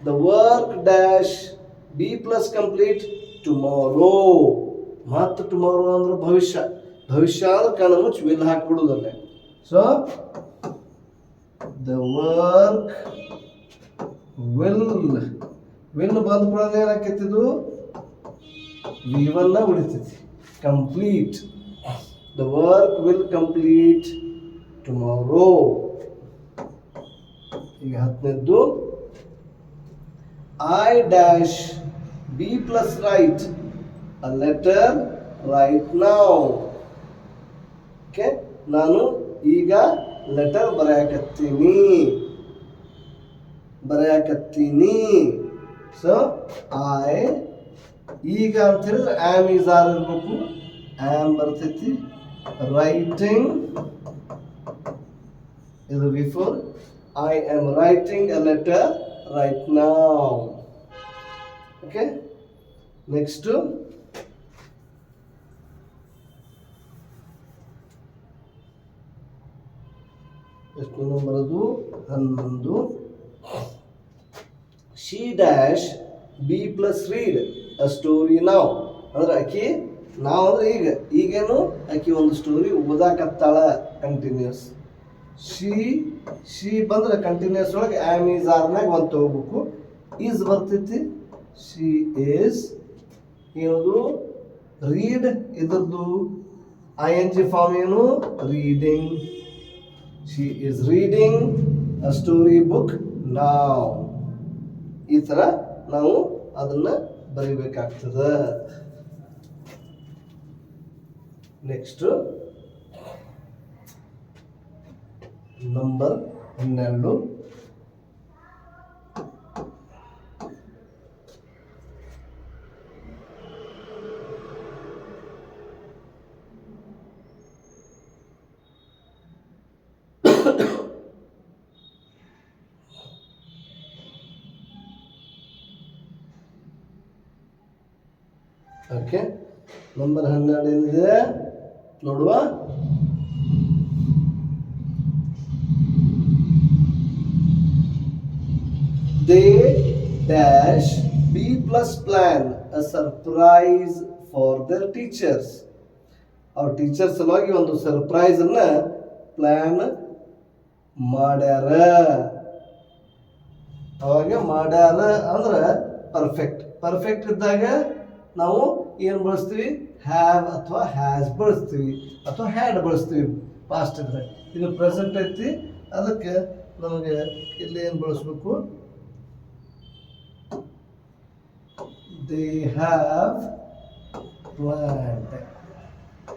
the work dash B plus complete tomorrow. ಮತ್ತು ಟುಮಾರೋ ಅಂದ್ರೆ ಭವಿಷ್ಯ. ಭವಿಷ್ಯ ಅಂದ್ರೆ ಕಣ್ಣು ಮುಚ್ಚಿ ವಿಲ್ ಹಾಕ್ಬಿಡುದಲ್ಲೇ. ಸೊ ದ ವರ್ಕ್ ವಿಲ್ ಬಂದ್ಕೊಳ್ಳೋದು ಏನಾಕೈತಿದು V1 ಉಳಿತೈತಿ. Complete, the work will complete tomorrow. ಈಗ 10ನೇದ್ದು I dash B plus write a letter right now. Okay, ನಾನು ಈಗ ಲೆಟರ್ ಬರೆಯಕತ್ತೀನಿ. ಸೊ ಐ ಈಗ ಅಂತ ಹೇಳಿದ್ರೆ ಆಮ್ ಈಸ್ ಆರ್ ಇರ್ಬೇಕು. ಆಮ್ ಬರ್ತೈತಿ. ರೈಟಿಂಗ್ ಇದು before. I am writing a letter right now. Okay, next ಎಷ್ಟು ಬರೋದು? 11. She dash B plus read a story ನಾವ್. ಅಂದ್ರೆ ಆಕಿ ನಾವು ಅಂದ್ರೆ ಈಗೇನು ಆಕಿ ಒಂದು ಸ್ಟೋರಿ ಓದಾಕತ್ತಾಳ ಕಂಟಿನ್ಯೂಸ್. ಶಿ ಬಂದ್ರೆ ಕಂಟಿನ್ಯೂಸ್ ಒಳಗೆ ಆಮ್ ಈಸ್ ಆರ್ನಾಗ ಒಂದು ತಗೋಬೇಕು. ಈಸ್ ಬರ್ತೈತಿ. ಶಿ ಈಸ್ ಏನದು ರೀಡ್, ಇದ್ರದ್ದು ING ಫಾರ್ಮ್ ಏನು? Reading. She is reading a story book now. ಈ ಥರ ನಾವು ಅದನ್ನು ಬರಿಬೇಕಾಗ್ತದೆ. Next number 12. ಓಕೆ, ನಂಬರ್ 12 ಏನಿದೆ ನೋಡುವ. They dash B plus plan a surprise for their teachers. ಅವ್ರ ಟೀಚರ್ಸ್ ಸಲುವಾಗಿ ಒಂದು ಸರ್ಪ್ರೈಸ್ ಅನ್ನ ಪ್ಲಾನ್ ಮಾಡ್ಯಾರ. ಅವಾಗ ಮಾಡ್ಯಾರ ಅಂದ್ರೆ ಪರ್ಫೆಕ್ಟ್ ಇದ್ದಾಗ ನಾವು ಏನು ಬಳಸ್ತೀವಿ? ಹ್ಯಾವ್ ಅಥವಾ ಹ್ಯಾಸ್ ಬಳಸ್ತೀವಿ ಅಥವಾ ಹ್ಯಾಡ್ ಬಳಸ್ತೀವಿ ಪಾಸ್ಟ್ ಇದ್ರೆ. ಇದು ಪ್ರೆಸೆಂಟ್ ಐತಿ, ಅದಕ್ಕೆ ನಮಗೆ ಇಲ್ಲಿ ಏನು ಬಳಸ್ಬೇಕು? They have planned.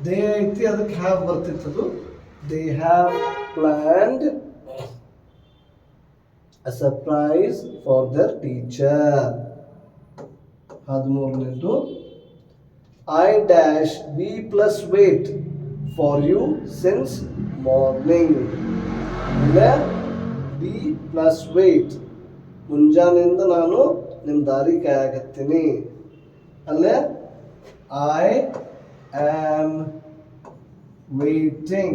ದೇ ಐತಿ, ಅದಕ್ಕೆ ಹ್ಯಾವ್ ಬರ್ತಿತ್ತದು. They have planned a surprise for their teacher. 13ನೇದು I dash B plus wait for you since morning. ಇಲ್ಲ B plus wait, ಮುಂಜಾನೆಯಿಂದ ನಾನು ನಿಮ್ಮ ದಾರಿ ಕಾಯಕತ್ತೀನಿ. ಅಲ್ಲೇ I am waiting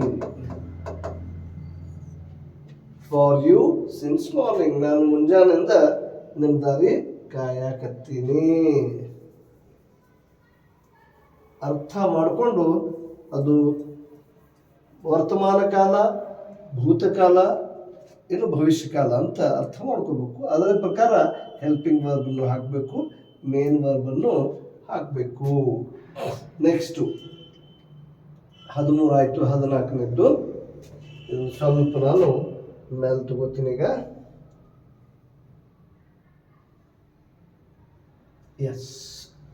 for you since morning. ನಾನು ಮುಂಜಾನೆಯಿಂದ ನಿಮ್ಮ ದಾರಿ ಕಾಯಕತ್ತೀನಿ. ಅರ್ಥ ಮಾಡಿಕೊಂಡು ಅದು ವರ್ತಮಾನ ಕಾಲ, ಭೂತಕಾಲ, ಇನ್ನು ಭವಿಷ್ಯ ಕಾಲ ಅಂತ ಅರ್ಥ ಮಾಡ್ಕೋಬೇಕು. ಅದರ ಪ್ರಕಾರ ಹೆಲ್ಪಿಂಗ್ ವರ್ಬನ್ನು ಹಾಕಬೇಕು, ಮೇನ್ ವರ್ಬನ್ನು ಹಾಕಬೇಕು. ನೆಕ್ಸ್ಟು 13 ಆಯಿತು. 14ನೇದ್ದು ಇದು ಸ್ವಲ್ಪ ನಾನು ಮೇಲೆ ತಗೋತೀನಿ ಈಗ. ಎಸ್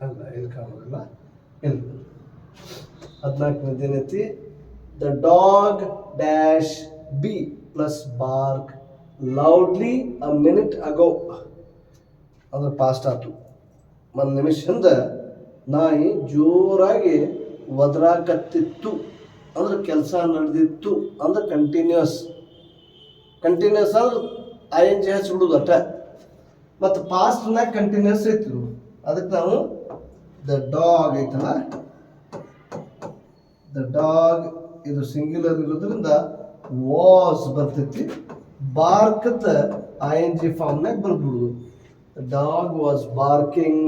ಅಲ್ಲ, ಇಲ್ಲಿ ಕಾಣೋದಿಲ್ಲ. ಇಲ್ಲಿ 14ನೇದು ಏನೈತಿ? The dog dash B plus bark loudly a minute ago. ಅಂದ್ರೆ ಪಾಸ್ಟ್ ಆಯ್ತು. ಒಂದು ನಿಮಿಷದಿಂದ ನಾಯಿ ಜೋರಾಗಿ ಒದರಾಕತ್ತಿತ್ತು ಅಂದ್ರೆ ಕೆಲಸ ನಡೆದಿತ್ತು ಅಂದ್ರೆ ಕಂಟಿನ್ಯೂಸ್ ಅಂದ್ರೆ ING ಹಚ್ಬಿಡುದು ಅಟ. ಮತ್ತು ಪಾಸ್ಟ್ನಾಗ ಕಂಟಿನ್ಯೂಸ್ ಐತಿ. ಅದಕ್ಕೆ ನಾವು ದ ಡಾಗ್ ಐತಲ್ಲ, ದ ಡಾಗ್ ಇದು ಸಿಂಗ್ಯುಲರ್ ಇರೋದ್ರಿಂದ ವಾಸ್ ಬರ್ತೈತಿ. ಬಾರ್ಕತ್ತ ING ಫಾರ್ಮ್ನಾಗ ಬರ್ಬಿಡುದು. The dog was barking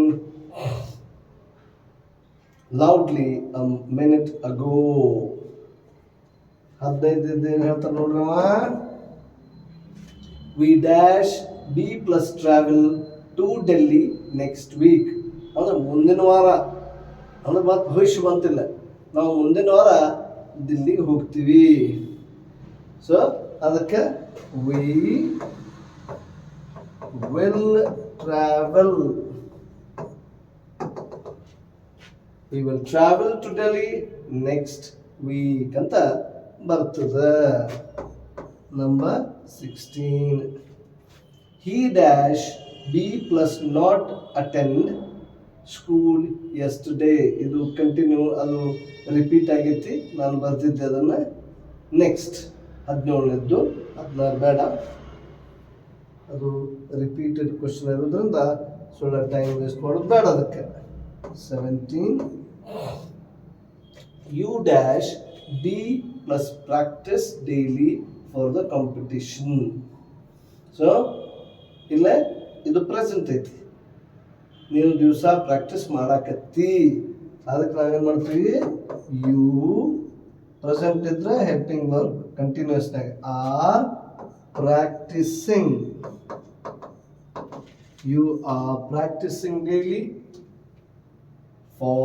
loudly a minute ago. 15 ಏನು ಹೇಳ್ತಾರೆ ನೋಡ್ರವ? We dash B plus travel to Delhi next week. ಅಂದ್ರೆ ಮುಂದಿನ ವಾರ, ಅಂದ್ರೆ ಮತ್ತೆ ಭವಿಷ್ಯ ಬಂತಿಲ್ಲ, ನಾವು ಮುಂದಿನ ವಾರ ದಿಲ್ಲಿಗೆ ಹೋಗ್ತೀವಿ. ಸೊ ಅದಕ್ಕೆ V will travel. We will travel to Delhi next week ಅಂತ ಬರ್ತದೆ. Number 16. He dash B plus not attend school yesterday. ಇದು ಕಂಟಿನ್ಯೂ, ಅದು ರಿಪೀಟ್ ಆಗೈತಿ, ನಾನು ಬರ್ತಿದ್ದೆ ಅದನ್ನು. ನೆಕ್ಸ್ಟ್ 17ನೇದ್ದು, 16 ಬೇಡ, ಅದು ರಿಪೀಟೆಡ್ ಕ್ವಶನ್ ಇರೋದ್ರಿಂದ ಸುಳ್ಳ ಟೈಮ್ ವೇಸ್ಟ್ ಮಾಡೋದು ಬೇಡ ಅದಕ್ಕೆ. 17. You dash B plus practice daily for the competition. So ಇಲ್ಲೇ ಇದು ಪ್ರೆಸೆಂಟ್ ಐತಿ, ನೀನು ದಿವಸ ಪ್ರಾಕ್ಟೀಸ್ ಮಾಡಾಕತ್ತಿ, ಅದಕ್ಕೆ ನಾವೇನು ಮಾಡ್ತೀವಿ, ಯು ಪ್ರೆಸೆಂಟ್ ಇದ್ರೆ ಹೆಲ್ಪಿಂಗ್ ವರ್ಬ್ ಕಂಟಿನ್ಯೂಸ್ನಾಗ are practicing. You are practicing daily for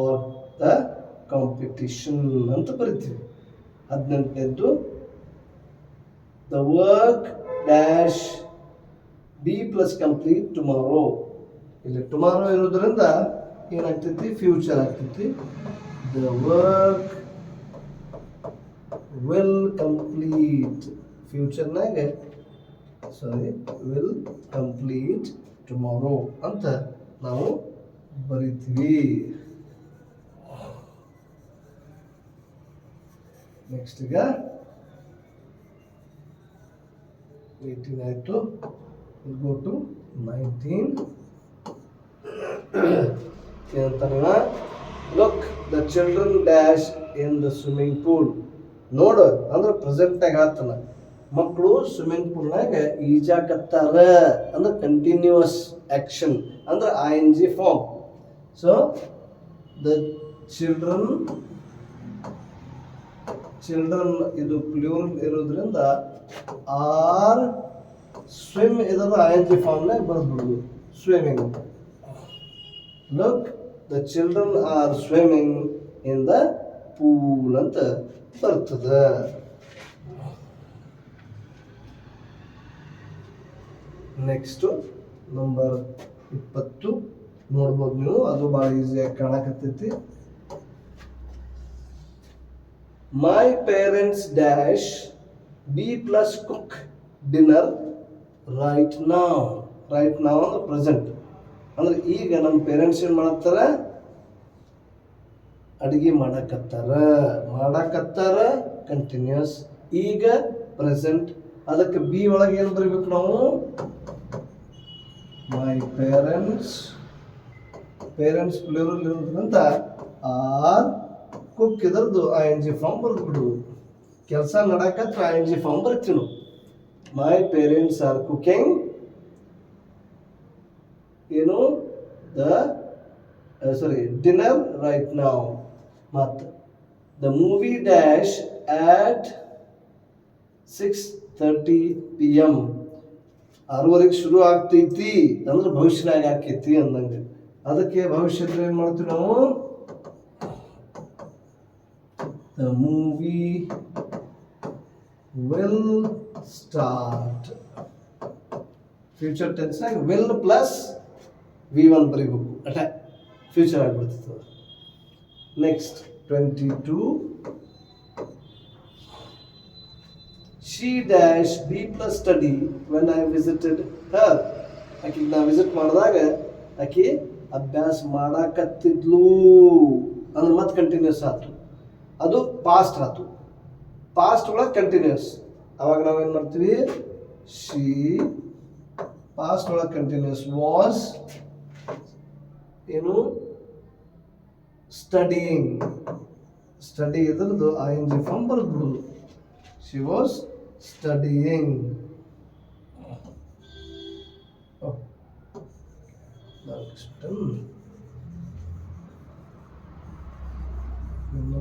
the competition ಅಂತ ಬರಿತೀವಿ. 18ನೇದ್ದು, the work dash B plus complete tomorrow. ಇಲ್ಲಿ ಟುಮಾರೋ ಇರೋದ್ರಿಂದ ಏನಾಗ್ತೈತಿ, ಫ್ಯೂಚರ್ ಆಗ್ತೈತಿ. The work will complete, ಫ್ಯೂಚರ್ನಾಗ will complete tomorrow ಅಂತ ನಾವು ಬರಿತೀವಿ. ನೆಕ್ಸ್ಟ್ ಈಗ 18 ಆಯಿತು. go to 19. ಏನಂತಾನ, look the children dash in the swimming pool. ನೋಡು ಅಂದ್ರೆ ಪ್ರೆಸೆಂಟಾಗಿ ಹೇಳ್ತಾನ, ಮಕ್ಕಳು ಸ್ವಿಮ್ಮಿಂಗ್ ಪೂಲ್ನಾಗ ಈಜಾಕತ್ತಾರ ಅಂದ್ರೆ ಕಂಟಿನ್ಯೂಸ್ ಆಕ್ಷನ್ ಅಂದ್ರೆ ING form. So the children ಇದು ಪ್ಲೂರಲ್ ಇರೋದ್ರಿಂದ ಆರ್ ಸ್ವಿಮ್ ಇದರ ING ಫಾರ್ಮ್ನಾಗ ಬರೆದ್ಬಿಡುದು, swimming. Look the children are swimming in the pool ಅಂತ ಬರ್ತದೆ. ನೆಕ್ಸ್ಟು ನಂಬರ್ 20 ನೋಡ್ಬೋದು ನೀವು, ಅದು ಭಾಳ ಈಸಿಯಾಗಿ ಕಾಣಕತ್ತೈತಿ. My parents dash B plus cook dinner right now. Right ನಾವ್ ಅಂದ್ರೆ ಪ್ರೆಸೆಂಟ್, ಅಂದ್ರೆ ಈಗ ನಮ್ಮ ಪೇರೆಂಟ್ಸ್ ಏನು ಮಾಡತ್ತಾರ, ಅಡುಗೆ ಮಾಡಕತ್ತಾರ ಕಂಟಿನ್ಯೂಸ್, ಈಗ ಪ್ರೆಸೆಂಟ್. ಅದಕ್ಕೆ ಬಿ ಒಳಗೆ ಏನು ಬರೀಬೇಕು ನಾವು, ಮೈ ಪೇರೆಂಟ್ಸ್ ಪ್ಲೂರಲ್ ಇರೋದ್ರಿಂದ ಆರ್ ಕುಕ್ ಇದರದ್ದು ING ಫಾರ್ಮ್ ಬರೆದು ಬಿಡುವುದು. ಕೆಲಸ ನಡಕತ್ರ ING ಫಾರ್ಮ್ ಬರ್ತೀವಿ ನಾವು. ಮೈ ಪೇರೆಂಟ್ಸ್ ಆರ್ ಕುಕಿಂಗ್ ಏನು ಡಿನ್ನರ್ ರೈಟ್ ನಾವ್. ಮತ್ತು the movie dash at 6:30 PM. 6:00 ಶುರು ಆಗ್ತೈತಿ ಅಂದ್ರೆ ಭವಿಷ್ಯನಾಗ ಆಕೈತಿ ಅಂದಂಗೆ. ಅದಕ್ಕೆ ಭವಿಷ್ಯದಲ್ಲಿ ಏನು ಮಾಡ್ತೀವಿ ನಾವು, the movie will start. Future ಟೆನ್ಸ್ನಾಗ will ಪ್ಲಸ್ V1 ಬರೀಬೇಕು, ಫ್ಯೂಚರ್ ಆಗಿಬಿಡ್ತದೆ. Next 22. She dash B plus study when I visited her. ಆಕೆಗೆ ನಾ ವಿಸಿಟ್ ಮಾಡಿದಾಗ ಆಕೆ ಅಭ್ಯಾಸ ಮಾಡಕತ್ತಿದ್ಲು ಅಂದ್ರೆ ಮತ್ತೆ ಕಂಟಿನ್ಯೂಸ್ ಆಯ್ತು, ಅದು ಪಾಸ್ಟ್ ಆಯ್ತು. ಪಾಸ್ಟ್ ಒಳಗೆ ಕಂಟಿನ್ಯೂಸ್, ಅವಾಗ ನಾವೇನು ಮಾಡ್ತೀವಿ, ಶಿ ಪಾಸ್ಟ್ ಒಳಗೆ ಕಂಟಿನ್ಯೂಸ್ ವಾಸ್ ಏನು ಸ್ಟಡಿ ಇದ್ರದ್ದು ING ಫಾರ್ಮ್ ಬರೆದ್ಬಿಡೋದು, ಶಿ ವಾಸ್ ಸ್ಟಡಿಯಿಂಗ್.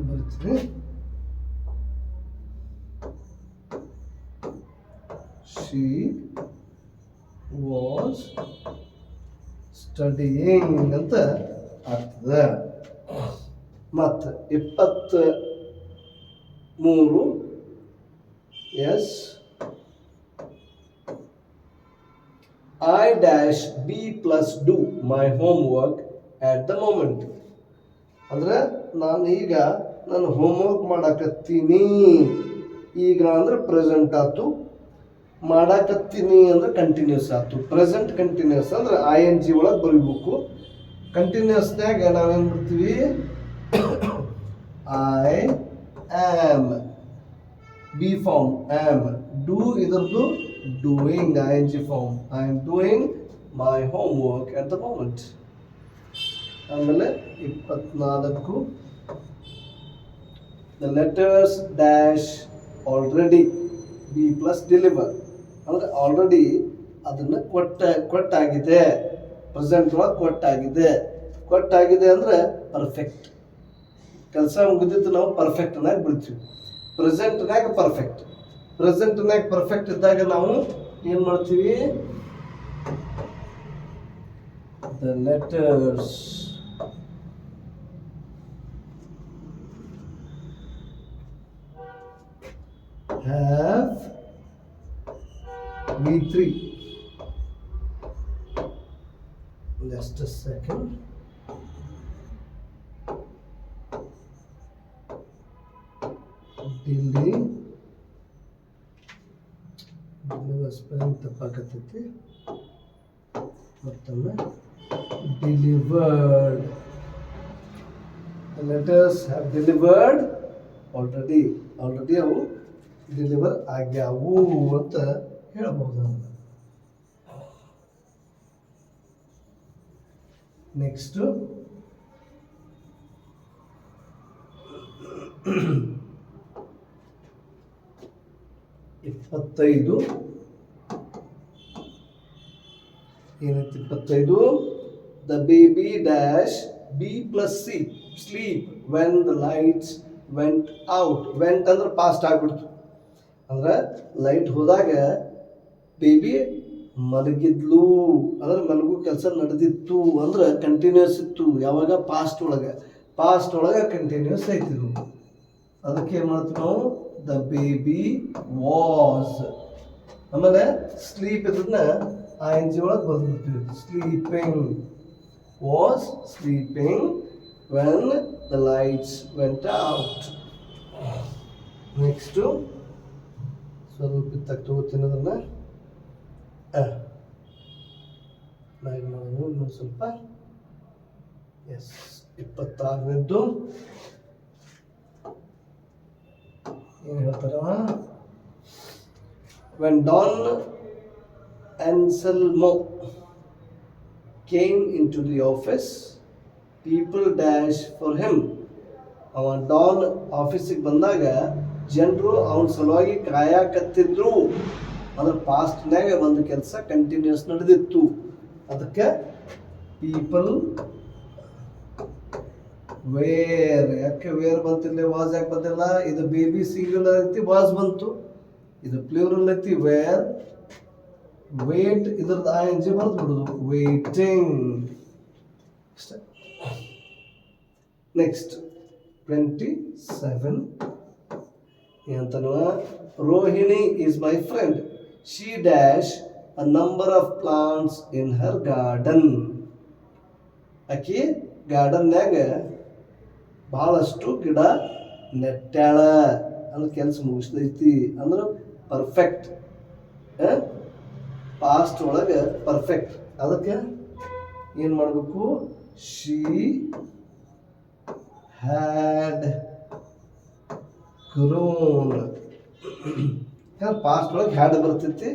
ಬರ್ತೀವಿ, she was studying ಅಂತ ಆಗ್ತದೆ. ಮತ್ತು 23. Yes I dash B plus do my homework at the moment. ಅಂದ್ರೆ ನಾನು ಈಗ ನಾನು ಹೋಮ್ವರ್ಕ್ ಮಾಡಾಕತ್ತೀನಿ. ಈಗ ಅಂದ್ರೆ ಪ್ರೆಸೆಂಟ್ ಆಯ್ತು, ಮಾಡಾಕತ್ತೀನಿ ಅಂದ್ರೆ ಕಂಟಿನ್ಯೂಸ್ ಆಯ್ತು. ಪ್ರೆಸೆಂಟ್ ಕಂಟಿನ್ಯೂಸ್ ಅಂದ್ರೆ ಐ ಎನ್ ಜಿ ಒಳಗೆ ಬರೀಬೇಕು. ಕಂಟಿನ್ಯೂಸ್ನಾಗ ನಾವೇನು ಬರ್ತೀವಿ, I am, B form am, do ಇದರದ್ದು doing, I N G form, I am doing my homework at the moment. ಆಮೇಲೆ 24 the letters dash already B plus deliver ಅಂದರೆ ಆಲ್ರೆಡಿ ಅದನ್ನು ಕೊಟ್ಟಾಗಿದೆ. ಪ್ರೆಸೆಂಟ್ ಒಳಗೆ ಕೊಟ್ಟಾಗಿದೆ ಅಂದರೆ ಪರ್ಫೆಕ್ಟ್. ಕೆಲಸ ಮುಗಿದಿದ್ದು ನಾವು ಪರ್ಫೆಕ್ಟ್ನಾಗ ಬಿಡ್ತೀವಿ. ಪ್ರೆಸೆಂಟ್ನಾಗ ಪರ್ಫೆಕ್ಟ್ ಇದ್ದಾಗ ನಾವು ಏನು ಮಾಡ್ತೀವಿ, the letters have V3. Just a second. spelling ತಪ್ಪಾಗತ್ತೈತಿ. ಮತ್ತೊಮ್ಮೆ delivered. The letters have delivered already ಅವು ಡೆಲಿವರ್ ಆಗ್ಯಾವು ಅಂತ ಹೇಳ್ಬೋದು. ನೆಕ್ಸ್ಟ್ 25 ಏನೈತಿ 25 the baby dash B plus C sleep when the lights went out. Vent ಅಂದ್ರೆ ಪಾಸ್ಟ್ ಆಗ್ಬಿಡ್ತು. ಅಂದ್ರೆ ಲೈಟ್ ಹೋದಾಗ ಬೇಬಿ ಮಲಗಿದ್ಲು ಅಂದ್ರೆ ಮಲಗು ಕೆಲಸ ನಡೆದಿತ್ತು ಅಂದ್ರೆ ಕಂಟಿನ್ಯೂಸ್ ಇತ್ತು. ಯಾವಾಗ ಪಾಸ್ಟ್ ಒಳಗೆ ಕಂಟಿನ್ಯೂಸ್ ಐತಿದ್ವು. ಅದಕ್ಕೆ ಏನು ಮಾಡ್ತೀವಿ ನಾವು, ದ ಬೇಬಿ ವಾಸ್. ಆಮೇಲೆ ಸ್ಲೀಪ್ ಇದನ್ನ ಐ ಎನ್ ಜಿ ಒಳಗೆ ಬರ್ದ್ಬಿಡ್ತೀವಿ. Sleeping was sleeping when the lights went out. Next ಸ್ವಲ್ಪ ತಗೋತೀನಿ ಅದನ್ನು. ಇನ್ನೊಂದು ಸ್ವಲ್ಪ. ಎಸ್ 26ನೇದ್ದು ಏನು ಹೇಳ್ತಾರ, when Don Anselmo came into the office, people dash for him. ಅವ ಡಾನ್ ಆಫೀಸಿಗೆ ಬಂದಾಗ ಜನರು ಅವನ ಸಲುವಾಗಿ ಕಾಯಕತ್ತಿದ್ರು. ಅಂದ್ರೆ ಪಾಸ್ಟ್ನಾಗ ಒಂದು ಕೆಲಸ ಕಂಟಿನ್ಯೂಸ್ ನಡೆದಿತ್ತು. ಅದಕ್ಕೆ ಪೀಪಲ್ ವೇರ್. ಯಾಕೆ ವೇರ್ ಬಂತಿಲ್ಲ, ವಾಸ್ ಯಾಕೆ ಬಂದಿಲ್ಲ? ಇದು ಬೇಬಿ ಸಿಂಗ್ಯುಲರ್ ಐತಿ, ವಾಸ್ ಬಂತು. ಇದು ಪ್ಲೂರಲ್ ಐತಿ, ವೇರ್. ವೇಟ್ ಇದ್ರದ್ದು ಐ ಎನ್ ಜಿ ಬರ್ದು ಬಿಡುದು, ವೇಟಿಂಗ್. ನೆಕ್ಸ್ಟ್ 27 ಏನಂತನವ, Rohini is my friend, she dash a number of plants in her garden. ಆಕಿ ಗಾರ್ಡನ್ಯಾಗ ಬಹಳಷ್ಟು ಗಿಡ ನೆಟ್ಟಾಳ ಅಂದ್ರೆ ಕೆಲಸ ಮುಗಿಸ್ತೈತಿ. ಅಂದ್ರೆ ಪರ್ಫೆಕ್ಟ್, ಪಾಸ್ಟ್ ಒಳಗೆ ಪರ್ಫೆಕ್ಟ್. ಅದಕ್ಕೆ ಏನು ಮಾಡಬೇಕು, ಶಿ ಹ್ಯಾಡ್ ಗ್ರೋನ್. ಪಾಸ್ಟ್ ಒಳಗೆ ಹ್ಯಾಡ್ ಬರ್ತೈತಿ.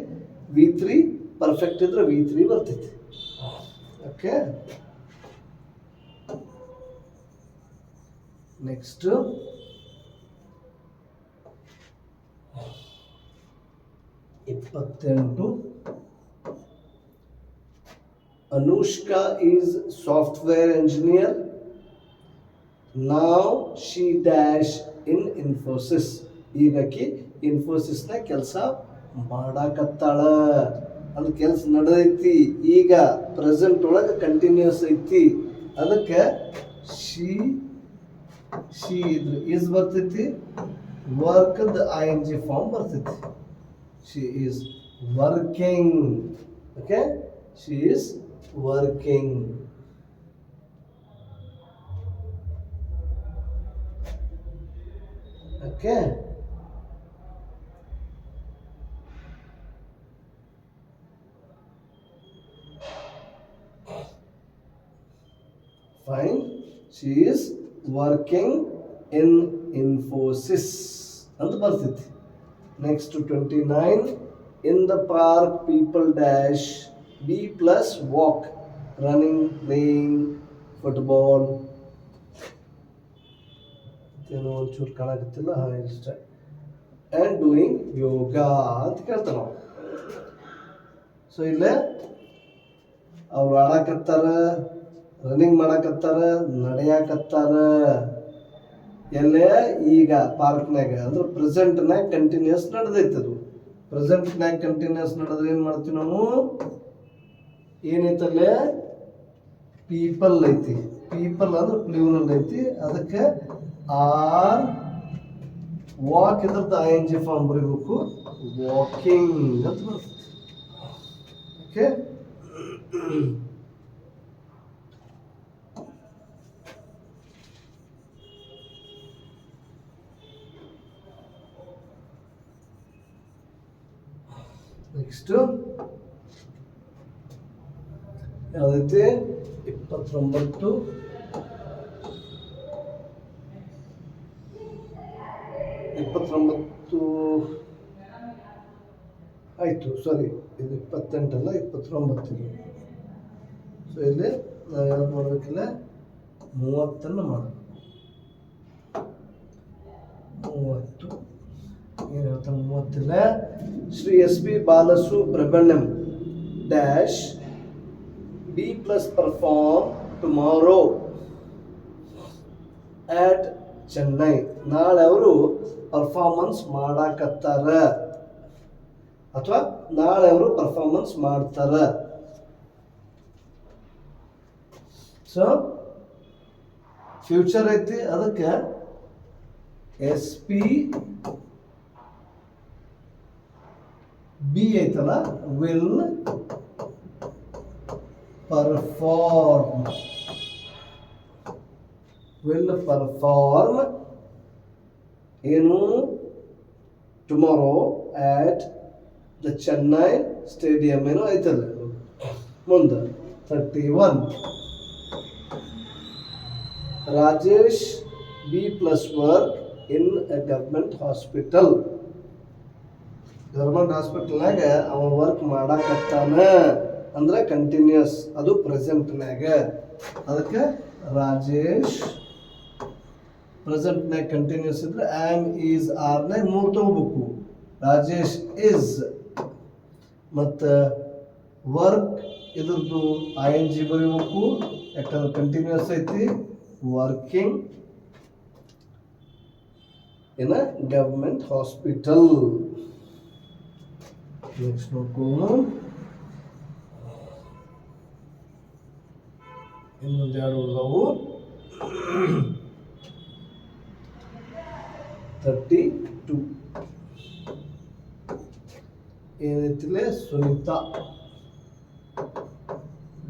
V3 ಪರ್ಫೆಕ್ಟ್ ಇದ್ರೆ V3 ಬರ್ತೈತಿ. Okay, next 28 Anushka is software engineer. Now she dash in Infosys. ಈಗಕ್ಕೆ ಇನ್ಫೋಸಿಸ್ನ ಕೆಲಸ ಮಾಡಾಕತ್ತಾಳ. ಅದು ಕೆಲಸ ನಡೆದೈತಿ. ಈಗ ಪ್ರೆಸೆಂಟ್ ಒಳಗೆ ಕಂಟಿನ್ಯೂಸ್ ಐತಿ. ಅದಕ್ಕೆ ಶಿ ಇದ್ರ ಈಸ್ ಬರ್ತೈತಿ. ವರ್ಕ್ದ ಐ ಎನ್ ಜಿ ಫಾರ್ಮ್ ಬರ್ತೈತಿ. She is working. Okay, she is working. Okay, fine. She is working in Infosys ಅಂತ ಬರ್ತೈತಿ. Next 29, in the park people dash B plus walk, running, playing football. ಏನೋ ಒಂಚೂರು ಕಾಣಕತ್ತಿಲ್ಲ, ಇಷ್ಟ. ಆ್ಯಂಡ್ ಡೂಯಿಂಗ್ ಯೋಗ ಅಂತ ಕೇಳ್ತಾನೆ ನಾವು. ಸೊ ಇಲ್ಲೇ ಅವ್ರು ಆಡಾಕತ್ತಾರ, ರನ್ನಿಂಗ್ ಮಾಡಾಕತ್ತಾರ, ನಡೆಯಾಕತ್ತಾರ. ಎಲ್ಲೇ ಈಗ ಪಾರ್ಕ್ನಾಗ ಅಂದ್ರೆ ಪ್ರೆಸೆಂಟ್ನಾಗ ಕಂಟಿನ್ಯೂಸ್ ನಡೆದೈತೆ. ಅದು ಪ್ರೆಸೆಂಟ್ನಾಗ ಕಂಟಿನ್ಯೂಸ್ ನಡೆದ್ರೆ ಏನು ಮಾಡ್ತೀವಿ ನಾವು? ಏನೈತಲ್ಲೇ ಪೀಪಲ್ ಐತಿ. ಪೀಪಲ್ ಅಂದ್ರೆ ಪ್ಲೂರಲ್ ಐತಿ. ಅದಕ್ಕೆ ಆರ್ ವಾಕ್ ಇದ್ರದ್ದು ING ಫಾರ್ಮ್ ಬರೀಬೇಕು, ವಾಕಿಂಗ್ ಅಂತ ಬರ್ತದೆ. Okay, next ಯಾವುದೈತಿ? 29 ಆಯಿತು. ಸಾರಿ, ಇದು 28 ಅಲ್ಲ, 29. ಸೊ ಇಲ್ಲಿ ನಾವು ಯಾವ್ದು ಮಾಡಬೇಕಿಲ್ಲ, 30 ಮಾಡಬೇಕು. 30 ಏನು ಹೇಳ್ತಾನೆ? 30 Shri SP Balasubrahmanyam dash B plus perform tomorrow at Chennai. ನಾಳೆ ಅವರು ಪರ್ಫಾರ್ಮೆನ್ಸ್ ಮಾಡಾಕತ್ತಾರ ಅಥವಾ ನಾಳೆ ಅವರು ಪರ್ಫಾರ್ಮೆನ್ಸ್ ಮಾಡ್ತಾರ. ಸೊ ಫ್ಯೂಚರ್ ಐತಿ, ಅದಕ್ಕೆ SP ಬಿ ಐತಲ್ಲ, ವಿಲ್ ಪರ್ಫಾರ್ಮ್. ಏನು? Tomorrow at the Chennai stadium ಏನೋ ಐತಲ್ಲ. ಮುಂದೆ 31, Rajesh B plus work in a government hospital. Government ಹಾಸ್ಪಿಟಲ್ನಾಗ ಅವ ವರ್ಕ್ ಮಾಡಾಕತ್ತಾನ ಅಂದ್ರೆ ಕಂಟಿನ್ಯೂಸ್, ಅದು ಪ್ರೆಸೆಂಟ್ನಾಗ. ಅದಕ್ಕೆ ರಾಜೇಶ್ ಪ್ರೆಸೆಂಟ್ನಾಗ ಕಂಟಿನ್ಯೂಸ್ ಇದ್ರೆ ಆಮ್, ಈಸ್, ಆರ್ನಾಗ 3 ತಗೋಬೇಕು. ರಾಜೇಶ್ ಇಸ್ ಮತ್ತು ವರ್ಕ್ ಇದ್ರದ್ದು ING ಬರೀಬೇಕು, ಯಾಕಂದ್ರೆ ಕಂಟಿನ್ಯೂಸ್ ಐತಿ. Working in a government hospital. Next ನೋಡ್ಕೊಳ್ಳೋಣ. ಇನ್ನೊಂದು 2 ಉಳಿದವು. 32 ಏನೈತಿಲ್ಲ, Sunita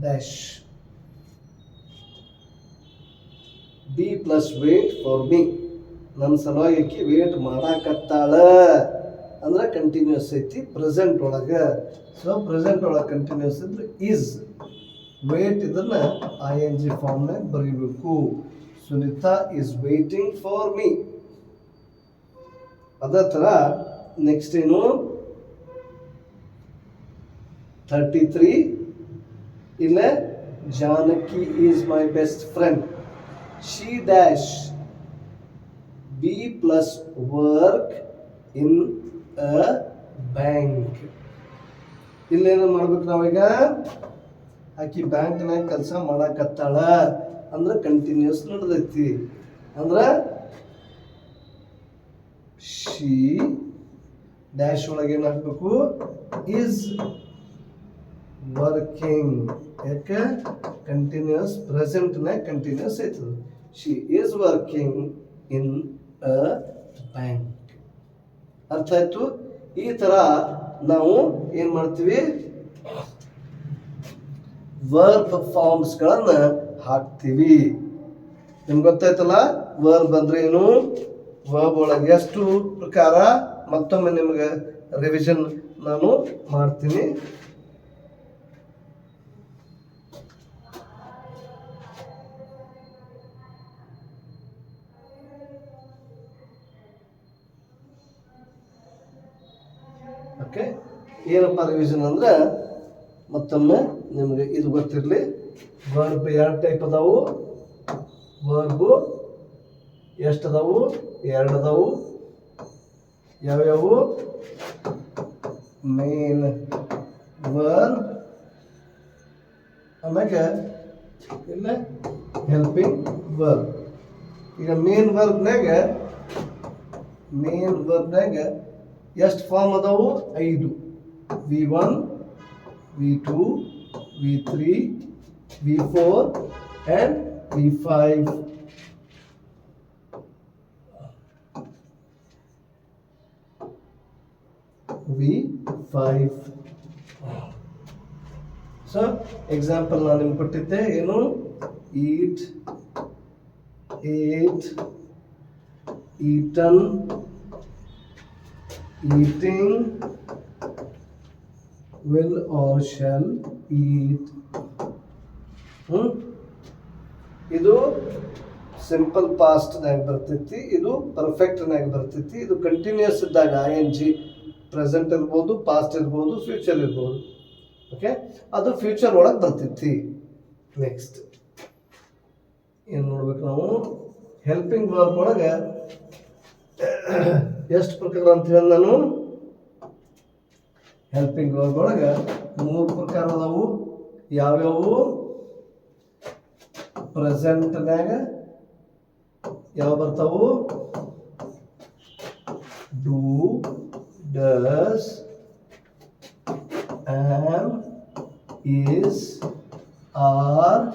dash B plus wait for me. ನನ್ನ ಸಲುವಾಗಿ ವೇಟ್ ಮಾಡಾಕತ್ತಾಳ ಅಂದ್ರೆ ಕಂಟಿನ್ಯೂಸ್ ಐತಿ ಪ್ರೆಸೆಂಟ್ ಒಳಗೆ. ಸೊ ಪ್ರೆಸೆಂಟ್ ಒಳಗೆ ಕಂಟಿನ್ಯೂಸ್ ಇದ್ರೆ ಈಸ್, ವೇಟ್ ಇದನ್ನ ING ಫಾರ್ಮ್ನಾಗ ಬರೀಬೇಕು. Sunita is waiting for me. ಅದೇ ಥರ ನೆಕ್ಸ್ಟ್ ಏನು? 33 ಇಲ್ಲ, Janaki is my best friend. She dash B plus work in a bank. ಇಲ್ಲೇನು ಮಾಡ್ಬೇಕು ನಾವೀಗ? ಆಕಿ ಬ್ಯಾಂಕ್ನಾಗ ಕೆಲಸ ಮಾಡಾಕತ್ತಾಳ ಅಂದ್ರೆ ಕಂಟಿನ್ಯೂಸ್ ನಡೆದೈತಿ. ಅಂದ್ರೆ ಶಿ ಡ್ಯಾಶ್ ಒಳಗೆ ಏನು ಹಾಕ್ಬೇಕು? Is working. ಯಾಕೆ? ಕಂಟಿನ್ಯೂಸ್, ಪ್ರೆಸೆಂಟ್ನಾಗ ಕಂಟಿನ್ಯೂಸ್ ಐತದ. She is working in a bank. ಅರ್ಥ ಆಯ್ತು? ಈ ಥರ ನಾವು ಏನು ಮಾಡ್ತೀವಿ? ವರ್ಬ್ ಫಾರ್ಮ್ಸ್ಗಳನ್ನು ಹಾಕ್ತೀವಿ. ನಿಮ್ಗೆ ಗೊತ್ತಾಯ್ತಲ್ಲ ವರ್ಬ್ ಅಂದ್ರೆ ಏನು, ವರ್ಬ್ ಒಳಗೆ ಎಷ್ಟು ಪ್ರಕಾರ, ಮತ್ತೊಮ್ಮೆ ನಿಮಗೆ ರಿವಿಷನ್ ನಾನು ಮಾಡ್ತೀನಿ. ಓಕೆ, ಏನಪ್ಪ ರಿವಿಷನ್ ಅಂದ್ರೆ ಮತ್ತೊಮ್ಮೆ ನಿಮಗೆ ಇದು ಗೊತ್ತಿರಲಿ. ವರ್ಬ್ 2 ಟೈಪ್ ಅದಾವು. ವರ್ಬು ಎಷ್ಟು ಅದಾವು? 2 ಅದಾವು. ಯಾವ್ಯಾವು? ಮೇನ್ ವರ್ಬ್, ಆಮ್ಯಾಗ ಇಲ್ಲ ಹೆಲ್ಪಿಂಗ್ ವರ್ಬ್. ಈಗ ಮೇನ್ ವರ್ಬ್ನಾಗ ಎಷ್ಟು ಫಾರ್ಮ್ ಅದಾವು? 5. V1, V2, V3, V4 and V5. V5. So example ನಾನು ನಿಮ್ಗೆ ಕೊಟ್ಟಿದ್ದೆ ಏನು? Eat, ate, eaten, eating, will or shall eat. ಇದು ಸಿಂಪಲ್ ಪಾಸ್ಟ್ ನಾಗ ಬರ್ತೈತಿ, ಇದು ಪರ್ಫೆಕ್ಟ್ ನಾಗ ಬರ್ತೈತಿ. ಇದು ಕಂಟಿನ್ಯೂಸ್ ಇದ್ದಾಗ ING ಪ್ರೆಸೆಂಟ್ ಇರ್ಬೋದು, ಪಾಸ್ಟ್ ಇರ್ಬೋದು, ಫ್ಯೂಚರ್ ಇರ್ಬೋದು. ಓಕೆ, ಅದು ಫ್ಯೂಚರ್ ಒಳಗೆ ಬರ್ತೈತಿ. ನೆಕ್ಸ್ಟ್ ಏನು ನೋಡ್ಬೇಕು ನಾವು? ಹೆಲ್ಪಿಂಗ್ ವರ್ಬ್ ಒಳಗೆ ಎಷ್ಟು ಪ್ರಕಾರ ಅಂತ ಹೇಳಿ ನಾನು ಹೆಲ್ಪಿಂಗ್ ವರ್ಬ್ ಒಳಗೆ 3 ಪ್ರಕಾರ ಅದಾವು. ಯಾವ್ಯಾವು? ಪ್ರೆಸೆಂಟ್ನಾಗ ಯಾವ ಬರ್ತಾವು? Do, does, am, is, are,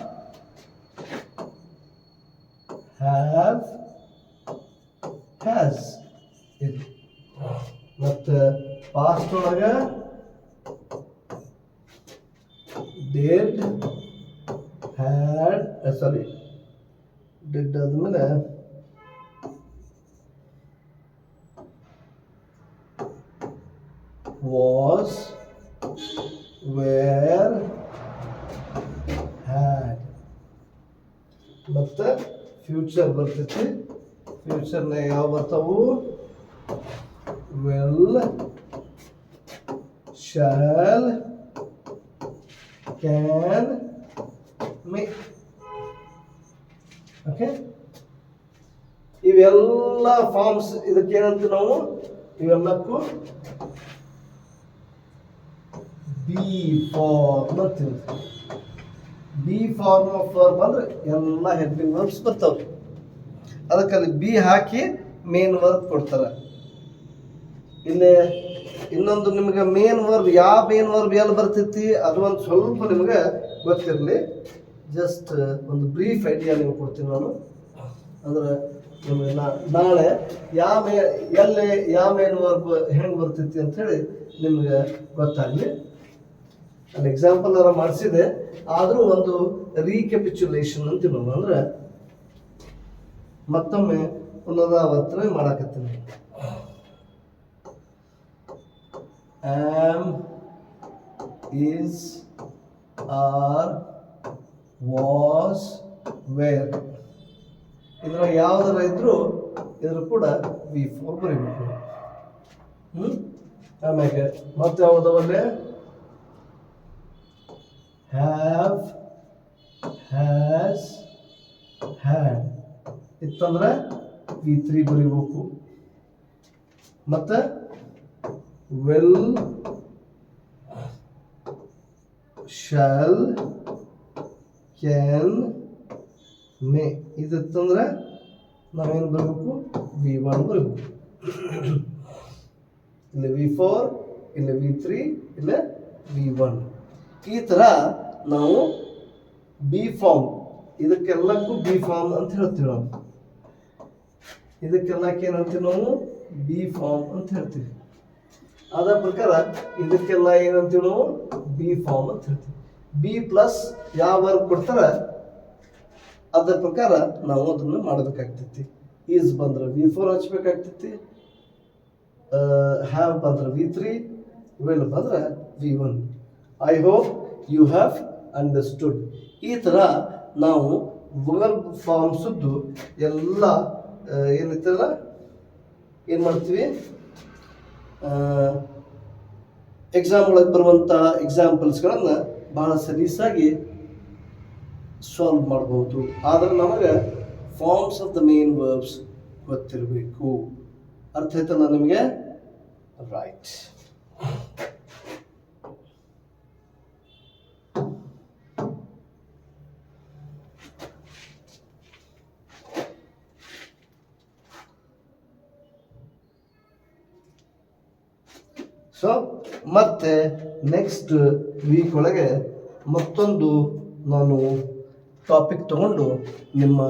have, has. ಇದು ಮತ್ತು ಪಾಸ್ಟ್ ಒಳಗೆ ಡಿಡ್, ಹ್ಯಾಡ್, ಸಾರಿ ಡಿಡ್ ಆದ್ಮೇಲೆ ವಾಸ್, ವೇರ್, ಹ್ಯಾಡ್. ಮತ್ತು ಫ್ಯೂಚರ್ ಬರ್ತೈತಿ. ಫ್ಯೂಚರ್ನಾಗ ಯಾವ ಬರ್ತಾವು? will, shall, can, may. Okay, ಇವೆಲ್ಲ ಫಾರ್ಮ್ಸ್. ಇದಕ್ಕೇನಂತ ನಾವು ಇವೆಲ್ಲಕ್ಕೂ ಬಿ ಫಾರ್ಮ್ ಅಂತೀವಿ. ಬಿ ಫಾರ್ಮ್ ಆಫ್ ವರ್ಬ್ ಅಂದ್ರೆ ಎಲ್ಲ ಹೆಲ್ಪಿಂಗ್ ವರ್ಬ್ಸ್ ಬರ್ತಾವ್ರಿ. ಅದಕ್ಕಲ್ಲಿ ಬಿ ಹಾಕಿ ಮೇನ್ ವರ್ಬ್ ಕೊಡ್ತಾರೆ. ಇಲ್ಲಿ ಇನ್ನೊಂದು ನಿಮಗೆ ಮೇನ್ ವರ್ಬ್, ಯಾವ ಮೇನ್ ವರ್ಬ್ ಎಲ್ಲಿ ಬರ್ತೈತಿ ಅದು ಒಂದು ಸ್ವಲ್ಪ ನಿಮಗೆ ಗೊತ್ತಿರಲಿ. ಜಸ್ಟ್ ಒಂದು ಬ್ರೀಫ್ ಐಡಿಯಾ ನಿಮ್ಗೆ ಕೊಡ್ತೀನಿ ನಾನು. ಅಂದ್ರೆ ನಿಮಗೆ ನಾಳೆ ಎಲ್ಲಿ ಯಾವ ಮೇನ್ ವರ್ಬ್ ಹೆಂಗೆ ಬರ್ತೈತಿ ಅಂಥೇಳಿ ನಿಮ್ಗೆ ಗೊತ್ತಾಗಲಿ. ಅಲ್ಲಿ ಎಕ್ಸಾಂಪಲ್ ಎಲ್ಲ ಮಾಡಿಸಿದೆ, ಆದರೂ ಒಂದು ರೀಕ್ಯಾಪಿಚುಲೇಷನ್ ಅಂತೀವಿ ನಾವು. ಅಂದ್ರೆ ಮತ್ತೊಮ್ಮೆ ಪುನರಾವರ್ತನೆ ಮಾಡಾಕತ್ತೀನಿ. am, is, are, was, were. ಇದರ ಯಾವ್ದಾರ ಇದ್ರು ಇದ್ರ ಕೂಡ V4 ಬರೀಬೇಕು. ಆಮ್ಯಾಗೆ ಮತ್ತೆ ಯಾವುದವಲ್ಲೇ have, has, had ಇತ್ತಂದ್ರೆ V3 ಬರೀಬೇಕು. ಮತ್ತೆ will, shall, can, may ಇದಿತ್ತಂದ್ರೆ ನಾವೇನು ಬರಬೇಕು? V1 ಬರಬೇಕು. ಇಲ್ಲಿ V4, ಇಲ್ಲಿ V3, ಇಲ್ಲ V1. ಈ ಥರ ನಾವು ಬಿ ಫಾರ್ಮ್, ಇದಕ್ಕೆಲ್ಲಕ್ಕೂ ಬಿ ಫಾರ್ಮ್ ಅಂತ ಹೇಳ್ತೀವಿ ನಾವು. ಇದಕ್ಕೆಲ್ಲಕ್ಕೆ ಏನಂತೀವಿ ನಾವು? ಬಿ ಫಾರ್ಮ್ ಅಂತ ಹೇಳ್ತೀವಿ. ಅದ ಪ್ರಕಾರ ಇದಕ್ಕೆಲ್ಲ ಏನಂತೀವಿ ನಾವು? ಬಿ ಫಾರ್ಮ್ ಅಂತ ಹೇಳ್ತೀವಿ. ಬಿ ಪ್ಲಸ್ ಯಾವ ವರ್ಬ್ ಕೊಡ್ತಾರ ಅದರ ಪ್ರಕಾರ ನಾವು ಅದನ್ನು ಮಾಡಬೇಕಾಗ್ತೈತಿ. ಈಸ್ ಬಂದ್ರೆ V4 ಹಚ್ಬೇಕಾಗ್ತೈತಿ, ಹ್ಯಾವ್ ಬಂದ್ರೆ V3, ವಿಲ್ ಬಂದ್ರೆ V1. I hope you have understood. ಈ ಥರ ನಾವು ವರ್ಬ್ ಫಾರ್ಮ್ಸದ್ದು ಎಲ್ಲ ಏನೈತಲ್ಲ ಏನು ಮಾಡ್ತೀವಿ, ಎಕ್ಸಾಮ್ ಒಳಗೆ ಬರುವಂಥ ಎಕ್ಸಾಂಪಲ್ಸ್ಗಳನ್ನು ಭಾಳ ಸಲೀಸಾಗಿ ಸಾಲ್ವ್ ಮಾಡ್ಬೋದು. ಆದರೆ ನಮಗೆ forms of the main verbs ಗೊತ್ತಿರಬೇಕು. ಅರ್ಥ ಆಯ್ತಲ್ಲ ನಿಮಗೆ? ರೈಟ್. ಸೊ ಮತ್ತೆ ನೆಕ್ಸ್ಟ್ ವೀಕ್ ಒಳಗೆ ಮತ್ತೊಂದು ನಾನು ಟಾಪಿಕ್ ತಗೊಂಡು ನಿಮ್ಮ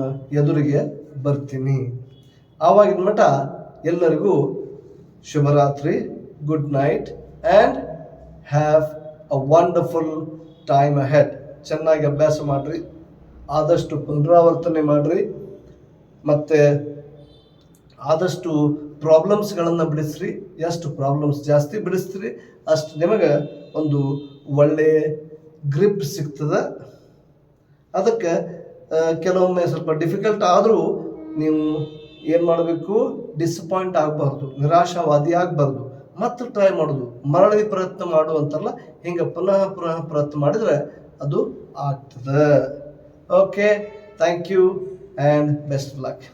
ಎದುರಿಗೆ ಬರ್ತೀನಿ. ಆವಾಗಿನ ಮಟ್ಟ ಎಲ್ಲರಿಗೂ ಶುಭರಾತ್ರಿ, good night and have a wonderful time ahead. ಚೆನ್ನಾಗಿ ಅಭ್ಯಾಸ ಮಾಡಿರಿ, ಆದಷ್ಟು ಪುನರಾವರ್ತನೆ ಮಾಡಿರಿ, ಮತ್ತು ಆದಷ್ಟು ಪ್ರಾಬ್ಲಮ್ಸ್ಗಳನ್ನು ಬಿಡಿಸ್ರಿ. ಎಷ್ಟು ಪ್ರಾಬ್ಲಮ್ಸ್ ಜಾಸ್ತಿ ಬಿಡಿಸ್ತೀರಿ ಅಷ್ಟು ನಿಮಗೆ ಒಂದು ಒಳ್ಳೆಯ ಗ್ರಿಪ್ ಸಿಗ್ತದೆ. ಅದಕ್ಕೆ ಕೆಲವೊಮ್ಮೆ ಸ್ವಲ್ಪ ಡಿಫಿಕಲ್ಟ್ ಆದರೂ ನೀವು ಏನು ಮಾಡಬೇಕು, ಡಿಸಪಾಯಿಂಟ್ ಆಗಬಾರ್ದು, ನಿರಾಶಾವಾದಿ ಆಗಬಾರ್ದು, ಮತ್ತೆ ಟ್ರೈ ಮಾಡೋದು, ಮರಳಿ ಪ್ರಯತ್ನ ಮಾಡುವಂತಲ್ಲ, ಹಿಂಗೆ ಪುನಃ ಪ್ರಯತ್ನ ಮಾಡಿದರೆ ಅದು ಆಗ್ತದೆ. Okay, thank you and best luck.